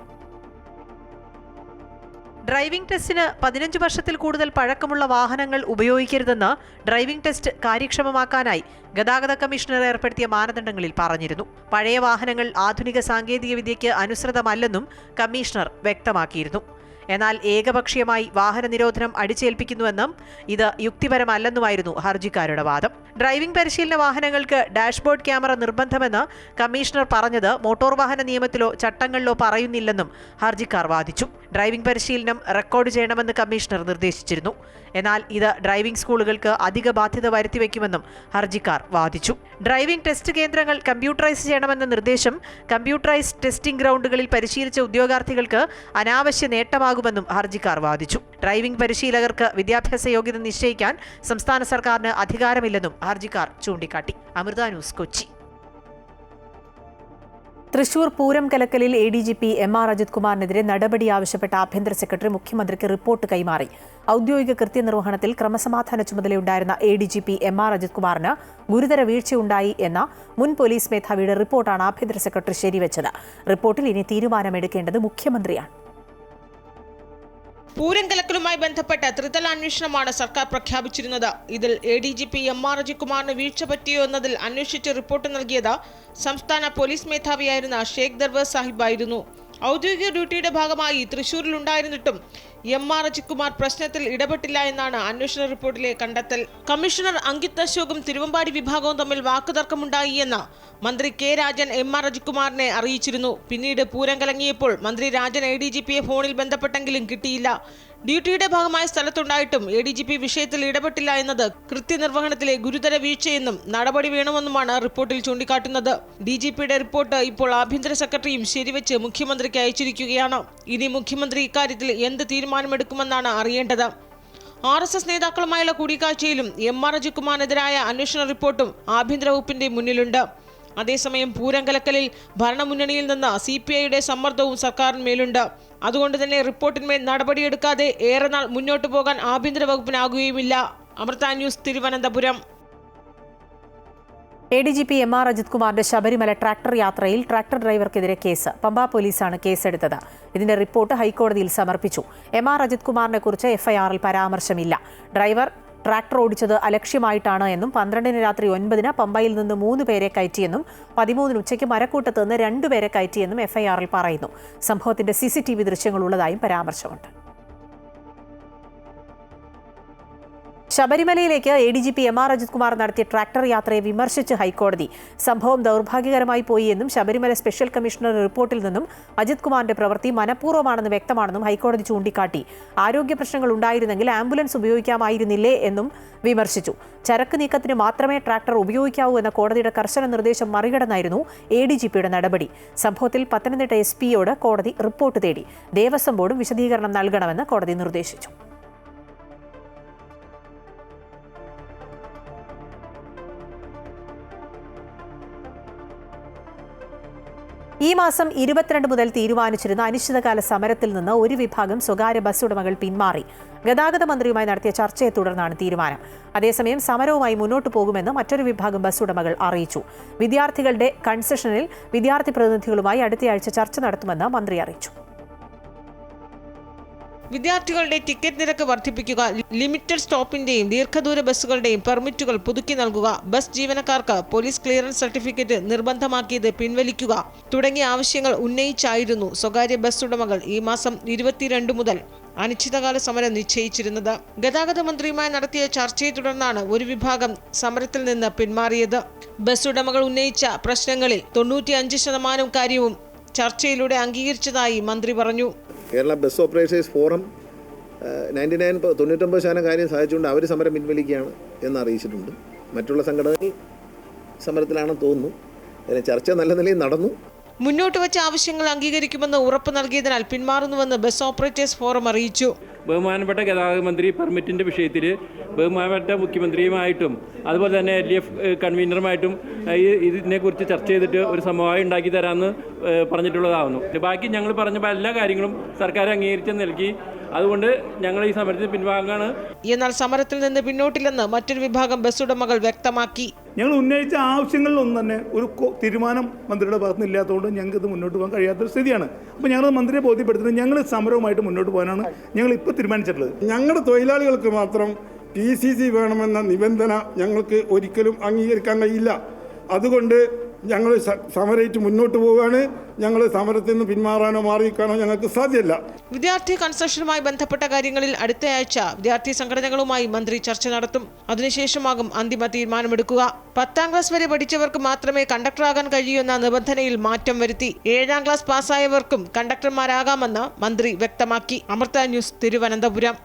ഡ്രൈവിംഗ് ടെസ്റ്റിന് 15 വർഷത്തിൽ കൂടുതൽ പഴക്കമുള്ള വാഹനങ്ങൾ ഉപയോഗിക്കരുതെന്ന് ഡ്രൈവിംഗ് ടെസ്റ്റ് കാര്യക്ഷമമാക്കാനായി ഗതാഗത കമ്മീഷണർ ഏർപ്പെടുത്തിയ മാനദണ്ഡങ്ങളിൽ പറഞ്ഞിരുന്നു. പഴയ വാഹനങ്ങൾ ആധുനിക സാങ്കേതികവിദ്യയ്ക്ക് അനുസൃതമല്ലെന്നും കമ്മീഷണർ വ്യക്തമാക്കിയിരുന്നു. എന്നാൽ ഏകപക്ഷീയമായി വാഹന നിരോധനം അടിച്ചേൽപ്പിക്കുന്നുവെന്നും ഇത് യുക്തിപരമല്ലെന്നുമായിരുന്നു ഹർജിക്കാരുടെ വാദം. ഡ്രൈവിംഗ് പരിശീലന വാഹനങ്ങൾക്ക് ഡാഷ്ബോർഡ് ക്യാമറ നിർബന്ധമെന്ന് കമ്മീഷണർ പറഞ്ഞത് മോട്ടോർ വാഹന നിയമത്തിലോ ചട്ടങ്ങളിലോ പറയുന്നില്ലെന്നും ഹർജിക്കാർ വാദിച്ചു. ഡ്രൈവിംഗ് പരിശീലനം റെക്കോർഡ് ചെയ്യണമെന്ന് കമ്മീഷണർ നിർദ്ദേശിച്ചിരുന്നു. എന്നാൽ ഇത് ഡ്രൈവിംഗ് സ്കൂളുകൾക്ക് അധിക ബാധ്യത വരുത്തിവെക്കുമെന്നും ഹർജിക്കാർ വാദിച്ചു. ഡ്രൈവിംഗ് ടെസ്റ്റ് കേന്ദ്രങ്ങൾ കമ്പ്യൂട്ടറൈസ് ചെയ്യണമെന്ന നിർദ്ദേശം കമ്പ്യൂട്ടറൈസ്ഡ് ടെസ്റ്റിംഗ് ഗ്രൗണ്ടുകളിൽ പരിശീലിച്ച ഉദ്യോഗാർത്ഥികൾക്ക് അനാവശ്യ നേട്ടമാകുമെന്നും ഹർജിക്കാർ വാദിച്ചു. ഡ്രൈവിംഗ് പരിശീലകർക്ക് വിദ്യാഭ്യാസ യോഗ്യത നിശ്ചയിക്കാൻ സംസ്ഥാന സർക്കാരിന് അധികാരമില്ലെന്നും ഹർജിക്കാർ ചൂണ്ടിക്കാട്ടി. അമൃത ന്യൂസ്, കൊച്ചി. തൃശൂർ പൂരം കലക്കലിൽ ADGP MR അജിത് കുമാറിനെതിരെ നടപടി ആവശ്യപ്പെട്ട ആഭ്യന്തര സെക്രട്ടറി മുഖ്യമന്ത്രിക്ക് റിപ്പോർട്ട് കൈമാറി. ഔദ്യോഗിക കൃത്യനിർവഹണത്തിൽ ക്രമസമാധാന ചുമതലയുണ്ടായിരുന്ന ADGP MR അജിത് കുമാറിന് ഗുരുതര വീഴ്ചയുണ്ടായി എന്ന മുൻ പോലീസ് മേധാവിയുടെ റിപ്പോർട്ടാണ് ആഭ്യന്തര സെക്രട്ടറി ശരിവെച്ചത്. റിപ്പോർട്ടിൽ ഇനി തീരുമാനമെടുക്കേണ്ടത് മുഖ്യമന്ത്രിയാണ്. പൂരം കലക്കലുമായി ബന്ധപ്പെട്ട ത്രിതല അന്വേഷണമാണ് സർക്കാർ പ്രഖ്യാപിച്ചിരുന്നത്. ഇതിൽ ADGP MR അജിത് കുമാറിന് വീഴ്ച പറ്റിയോ എന്നതിൽ അന്വേഷിച്ച് റിപ്പോർട്ട് നൽകിയത് സംസ്ഥാന പോലീസ് മേധാവിയായിരുന്ന ഷേഖ് ദർവേസ് സാഹിബ് ആയിരുന്നു. ഔദ്യോഗിക ഡ്യൂട്ടിയുടെ ഭാഗമായി തൃശൂരിലുണ്ടായിരുന്നിട്ടും MR അജിത് കുമാർ പ്രശ്നത്തിൽ ഇടപെട്ടില്ല എന്നാണ് അന്വേഷണ റിപ്പോർട്ടിലെ കണ്ടെത്തൽ. കമ്മീഷണർ അങ്കിത് അശോകും തിരുവമ്പാടി വിഭാഗവും തമ്മിൽ വാക്കുതർക്കമുണ്ടായി എന്ന് മന്ത്രി K. രാജൻ MR അജിത് കുമാറിനെ അറിയിച്ചിരുന്നു. പിന്നീട് പൂരം കലങ്ങിയപ്പോൾ മന്ത്രി രാജൻ ADGPയെ ഫോണിൽ ബന്ധപ്പെട്ടെങ്കിലും കിട്ടിയില്ല. ഡ്യൂട്ടിയുടെ ഭാഗമായ സ്ഥലത്തുണ്ടായിട്ടും ADGP വിഷയത്തിൽ ഇടപെട്ടില്ല എന്നത് കൃത്യനിർവഹണത്തിലെ ഗുരുതര വീഴ്ചയെന്നും നടപടി വേണമെന്നുമാണ് റിപ്പോർട്ടിൽ ചൂണ്ടിക്കാട്ടുന്നത്. DGPയുടെ റിപ്പോർട്ട് ഇപ്പോൾ ആഭ്യന്തര സെക്രട്ടറിയും ശരിവെച്ച് മുഖ്യമന്ത്രിക്ക് അയച്ചിരിക്കുകയാണ്. ഇനി മുഖ്യമന്ത്രി ഇക്കാര്യത്തിൽ എന്ത് തീരുമാനമെടുക്കുമെന്നാണ് അറിയേണ്ടത്. RSS നേതാക്കളുമായുള്ള കൂടിക്കാഴ്ചയിലും MR അജിത് കുമാറിനെതിരായ അന്വേഷണ റിപ്പോർട്ടും ആഭ്യന്തര വകുപ്പിന്റെ മുന്നിലുണ്ട്. അതേസമയം പൂരം കലക്കലിൽ ഭരണമുന്നണിയിൽ നിന്ന് CPIയുടെ സമ്മർദ്ദവും സർക്കാരിന്മേലുണ്ട്. അതുകൊണ്ട് തന്നെ റിപ്പോർട്ടിന്മേൽ നടപടിയെടുക്കാതെ ഏറെ നാൾ മുന്നോട്ടു പോകാൻ ആഭ്യന്തര വകുപ്പിനാകുകയുമില്ല. Amrita news, Thiruvananthapuram. ADGP MR Ajith കുമാറിന്റെ ശബരിമല ട്രാക്ടർ യാത്രയിൽ ട്രാക്ടർ ഡ്രൈവർക്കെതിരെ കേസ്. പമ്പ പോലീസാണ് കേസെടുത്തത്. ഇതിന്റെ റിപ്പോർട്ട് ഹൈക്കോടതിയിൽ സമർപ്പിച്ചു. MR അജിത് കുമാറിനെ കുറിച്ച് FIRൽ പരാമർശമില്ല. ഡ്രൈവർ ട്രാക്ടർ ഓടിച്ചത് അലക്ഷ്യമായിട്ടാണ് എന്നും 12 രാത്രി 9 പമ്പയിൽ നിന്ന് 3 പേരെ കയറ്റിയെന്നും 13 ഉച്ചയ്ക്ക് മരക്കൂട്ടത്ത് നിന്ന് 2 പേരെ കയറ്റിയെന്നും FIRൽ പറയുന്നു. സംഭവത്തിന്റെ CCTV ദൃശ്യങ്ങളുള്ളതായും പരാമർശമുണ്ട്. ശബരിമലയിലേക്ക് ADGP MR അജിത് കുമാർ നടത്തിയ ട്രാക്ടർ യാത്രയെ വിമർശിച്ച് ഹൈക്കോടതി. സംഭവം ദൗർഭാഗ്യകരമായി പോയി എന്നും ശബരിമല സ്പെഷ്യൽ കമ്മീഷണർ റിപ്പോർട്ടിൽ നിന്നും അജിത് കുമാറിന്റെ പ്രവൃത്തി മനഃപൂർവ്വമാണെന്ന് വ്യക്തമാണെന്നും ഹൈക്കോടതി ചൂണ്ടിക്കാട്ടി. ആരോഗ്യ പ്രശ്നങ്ങൾ ഉണ്ടായിരുന്നെങ്കിൽ ആംബുലൻസ് ഉപയോഗിക്കാമായിരുന്നില്ലേ എന്നും വിമർശിച്ചു. ചരക്ക് നീക്കത്തിന് മാത്രമേ ട്രാക്ടർ ഉപയോഗിക്കാവൂ എന്ന കോടതിയുടെ കർശന നിർദ്ദേശം മറികടന്നായിരുന്നു ADGPയുടെ നടപടി. സംഭവത്തിൽ പത്തനംതിട്ട SP-യോട് കോടതി റിപ്പോർട്ട് തേടി. ദേവസ്വം ബോർഡും വിശദീകരണം നൽകണമെന്ന് കോടതി നിർദ്ദേശിച്ചു. ഈ മാസം 22 മുതൽ തീരുമാനിച്ചിരുന്ന അനിശ്ചിതകാല സമരത്തിൽ നിന്ന് ഒരു വിഭാഗം സ്വകാര്യ ബസ് ഉടമകൾ പിന്മാറി. ഗതാഗത മന്ത്രിയുമായി നടത്തിയ ചർച്ചയെ തുടർന്നാണ് തീരുമാനം. അതേസമയം സമരവുമായി മുന്നോട്ടു പോകുമെന്ന് മറ്റൊരു വിഭാഗം ബസ് ഉടമകൾ അറിയിച്ചു. വിദ്യാർത്ഥികളുടെ കൺസെഷനിൽ വിദ്യാർത്ഥി പ്രതിനിധികളുമായി അടുത്തയാഴ്ച ചർച്ച നടത്തുമെന്ന് മന്ത്രി അറിയിച്ചു. വിദ്യാർത്ഥികളുടെ ടിക്കറ്റ് നിരക്ക് വർദ്ധിപ്പിക്കുക, ലിമിറ്റഡ് സ്റ്റോപ്പിന്റെയും ദീർഘദൂര ബസ്സുകളുടെയും പെർമിറ്റുകൾ പുതുക്കി നൽകുക, ബസ് ജീവനക്കാർക്ക് പോലീസ് ക്ലിയറൻസ് സർട്ടിഫിക്കറ്റ് നിർബന്ധമാക്കിയത് പിൻവലിക്കുക തുടങ്ങിയ ആവശ്യങ്ങൾ ഉന്നയിച്ചായിരുന്നു സ്വകാര്യ ബസ് ഉടമകൾ ഈ മാസം 22 മുതൽ അനിശ്ചിതകാല സമരം നിശ്ചയിച്ചിരുന്നത്. ഗതാഗത മന്ത്രിയുമായി നടത്തിയ ചർച്ചയെ തുടർന്നാണ് ഒരു വിഭാഗം സമരത്തിൽ നിന്ന് പിന്മാറിയത്. ബസ് ഉടമകൾ ഉന്നയിച്ച പ്രശ്നങ്ങളിൽ 95% കാര്യവും ചർച്ചയിലൂടെ അംഗീകരിച്ചതായി മന്ത്രി പറഞ്ഞു. കേരള ബസ് ഓപ്പറേറ്റേഴ്സ് ഫോറം 99% കാര്യം സാധിച്ചുകൊണ്ട് അവർ സമരം പിൻവലിക്കുകയാണ് എന്ന് അറിയിച്ചിട്ടുണ്ട്. മറ്റുള്ള സംഘടനകൾ സമരത്തിലാണെന്ന് തോന്നുന്നു. ചർച്ച നല്ല നിലയിൽ നടന്നു. മുന്നോട്ട് വെച്ച ആവശ്യങ്ങൾ അംഗീകരിക്കുമെന്ന് ഉറപ്പ് നൽകിയതിനാൽ പിന്മാറുന്നുവെന്ന് ബസ് ഓപ്പറേറ്റേഴ്സ് ഫോറം അറിയിച്ചു. ബഹുമാനപ്പെട്ട ഗതാഗത മന്ത്രി പെർമിറ്റിൻ്റെ വിഷയത്തിൽ ബഹുമാനപ്പെട്ട മുഖ്യമന്ത്രിയുമായിട്ടും അതുപോലെ തന്നെ LDF കൺവീനറുമായിട്ടും ഇതിനെക്കുറിച്ച് ചർച്ച ചെയ്തിട്ട് ഒരു സമവായം ഉണ്ടാക്കി തരാമെന്ന് പറഞ്ഞിട്ടുള്ളതാവുന്നു. ബാക്കി ഞങ്ങൾ പറഞ്ഞ എല്ലാ കാര്യങ്ങളും സർക്കാർ അംഗീകരിച്ച് നൽകി. അതുകൊണ്ട് ഞങ്ങൾ ഈ സമരത്തിൽ പിൻവാങ്ങാണ്. എന്നാൽ സമരത്തിൽ നിന്ന് പിന്നോട്ടില്ലെന്ന് മറ്റൊരു വിഭാഗം ബസ് ഉടമകൾ വ്യക്തമാക്കി. ഞങ്ങൾ ഉന്നയിച്ച ആവശ്യങ്ങളിലൊന്നും തന്നെ ഒരു തീരുമാനം മന്ത്രിയുടെ ഭാഗത്തുനിന്ന് ഇല്ലാത്തതുകൊണ്ട് ഞങ്ങൾക്ക് ഇത് മുന്നോട്ട് പോകാൻ കഴിയാത്തൊരു സ്ഥിതിയാണ്. അപ്പോൾ ഞങ്ങൾ മന്ത്രിയെ ബോധ്യപ്പെടുത്തുന്നത് ഞങ്ങൾ സമരവുമായിട്ട് മുന്നോട്ട് പോകാനാണ് ഞങ്ങൾ ഇപ്പോൾ തീരുമാനിച്ചിട്ടുള്ളത്. ഞങ്ങളുടെ തൊഴിലാളികൾക്ക് മാത്രം PCC വേണമെന്ന നിബന്ധന ഞങ്ങൾക്ക് ഒരിക്കലും അംഗീകരിക്കാൻ കഴിയില്ല. അതുകൊണ്ട് ഞങ്ങൾ സമരയിട്ട് മുന്നോട്ട് പോവുകയാണ്. ഞങ്ങൾ സമരത്തിൽ നിന്ന് പിന്മാറാനോ മാറിയിരിക്കാനോ ഞങ്ങൾക്ക് സാധ്യമല്ല. വിദ്യാർത്ഥി കൺസെഷനുമായി ബന്ധപ്പെട്ട കാര്യങ്ങളിൽ അടുത്തയാഴ്ച വിദ്യാർത്ഥി സംഘടനകളുമായി മന്ത്രി ചർച്ച നടത്തും. അതിനുശേഷമാകും അന്തിമ തീരുമാനമെടുക്കുക. 10ാം ക്ലാസ് വരെ പഠിച്ചവർക്ക് മാത്രമേ കണ്ടക്ടറാകാൻ കഴിയൂന്ന നിബന്ധനയിൽ മാറ്റം വരുത്തി. 7ാം ക്ലാസ് പാസ്സായവർക്കും കണ്ടക്ടർമാരാകാമെന്ന് മന്ത്രി വ്യക്തമാക്കി. അമൃത ന്യൂസ്, തിരുവനന്തപുരം.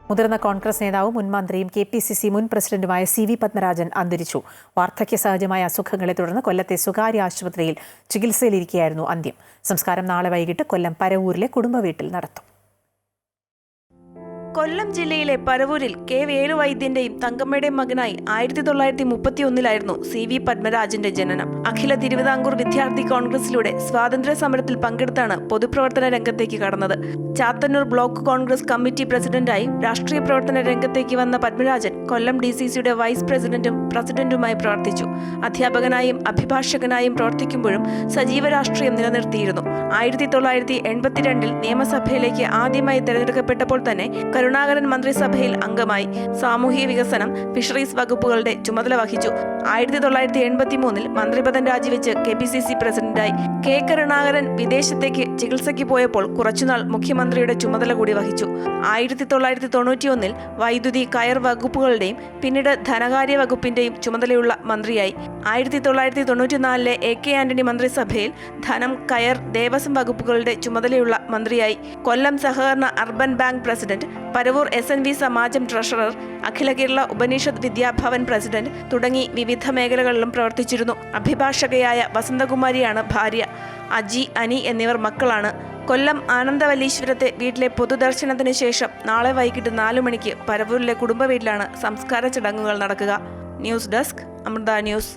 മുതിർന്ന കോൺഗ്രസ് നേതാവും മുൻ മന്ത്രിയും KPCC മുൻ പ്രസിഡന്റുമായ CV പത്മരാജൻ അന്തരിച്ചു. വാർദ്ധക്യ സഹജമായ അസുഖങ്ങളെ തുടർന്ന് കൊല്ലത്തെ സ്വകാര്യ ആശുപത്രിയിൽ ചികിത്സയിലിരിക്കെയായിരുന്നു അന്ത്യം. സംസ്കാരം നാളെ വൈകിട്ട് കൊല്ലം പരവൂരിലെ കുടുംബ വീട്ടിൽ നടത്തും. കൊല്ലം ജില്ലയിലെ പരവൂരിൽ K. വേലുവൈദ്യന്റെയും തങ്കമ്മയുടെയും മകനായി 1931 CV പത്മരാജന്റെ ജനനം. അഖില തിരുവിതാംകൂർ വിദ്യാർത്ഥി കോൺഗ്രസിലൂടെ സ്വാതന്ത്ര്യ സമരത്തിൽ പങ്കെടുത്താണ് പൊതുപ്രവർത്തന രംഗത്തേക്ക് കടന്നത്. ചാത്തന്നൂർ ബ്ലോക്ക് കോൺഗ്രസ് കമ്മിറ്റി പ്രസിഡന്റായി രാഷ്ട്രീയ പ്രവർത്തന രംഗത്തേക്ക് വന്ന പത്മരാജൻ കൊല്ലം DCCയുടെ വൈസ് പ്രസിഡന്റും പ്രസിഡന്റുമായി പ്രവർത്തിച്ചു. അധ്യാപകനായും അഭിഭാഷകനായും പ്രവർത്തിക്കുമ്പോഴും സജീവ രാഷ്ട്രീയം നിലനിർത്തിയിരുന്നു. 1982 നിയമസഭയിലേക്ക് ആദ്യമായി തെരഞ്ഞെടുക്കപ്പെട്ടപ്പോൾ തന്നെ കരുണാകരൻ മന്ത്രിസഭയിൽ അംഗമായി. സാമൂഹ്യ വികസനം, ഫിഷറീസ് വകുപ്പുകളുടെ ചുമതല വഹിച്ചു. 1983 മന്ത്രിപദം രാജിവെച്ച് KPCC പ്രസിഡന്റായി. K. കരുണാകരൻ വിദേശത്തേക്ക് ചികിത്സയ്ക്ക് പോയപ്പോൾ കുറച്ചുനാൾ മുഖ്യമന്ത്രിയുടെ ചുമതല കൂടി വഹിച്ചു. 1991 വൈദ്യുതി, കയർ വകുപ്പുകളുടെയും പിന്നീട് ധനകാര്യ വകുപ്പിന്റെയും ചുമതലയുള്ള മന്ത്രിയായി. 1994 AK ആന്റണി മന്ത്രിസഭയിൽ ധനം, കയർ, ദേവസ്വം വകുപ്പുകളുടെ ചുമതലയുള്ള മന്ത്രിയായി. കൊല്ലം സഹകരണ urban bank president, Paravur SNV സമാജം ട്രഷറർ, അഖില കേരള ഉപനിഷത്ത് വിദ്യാഭവൻ പ്രസിഡന്റ് തുടങ്ങി വിവിധ മേഖലകളിലും പ്രവർത്തിച്ചിരുന്നു. അഭിഭാഷകയായ വസന്തകുമാരിയാണ് ഭാര്യ. അജി, അനി എന്നിവർ മക്കളാണ്. കൊല്ലം ആനന്ദവല്ലീശ്വരത്തെ വീട്ടിലെ പൊതുദർശനത്തിന് ശേഷം നാളെ വൈകിട്ട് 4 മണിക്ക് പരവൂരിലെ കുടുംബ വീട്ടിലാണ് സംസ്കാര ചടങ്ങുകൾ നടക്കുക. News desk, Amrita news.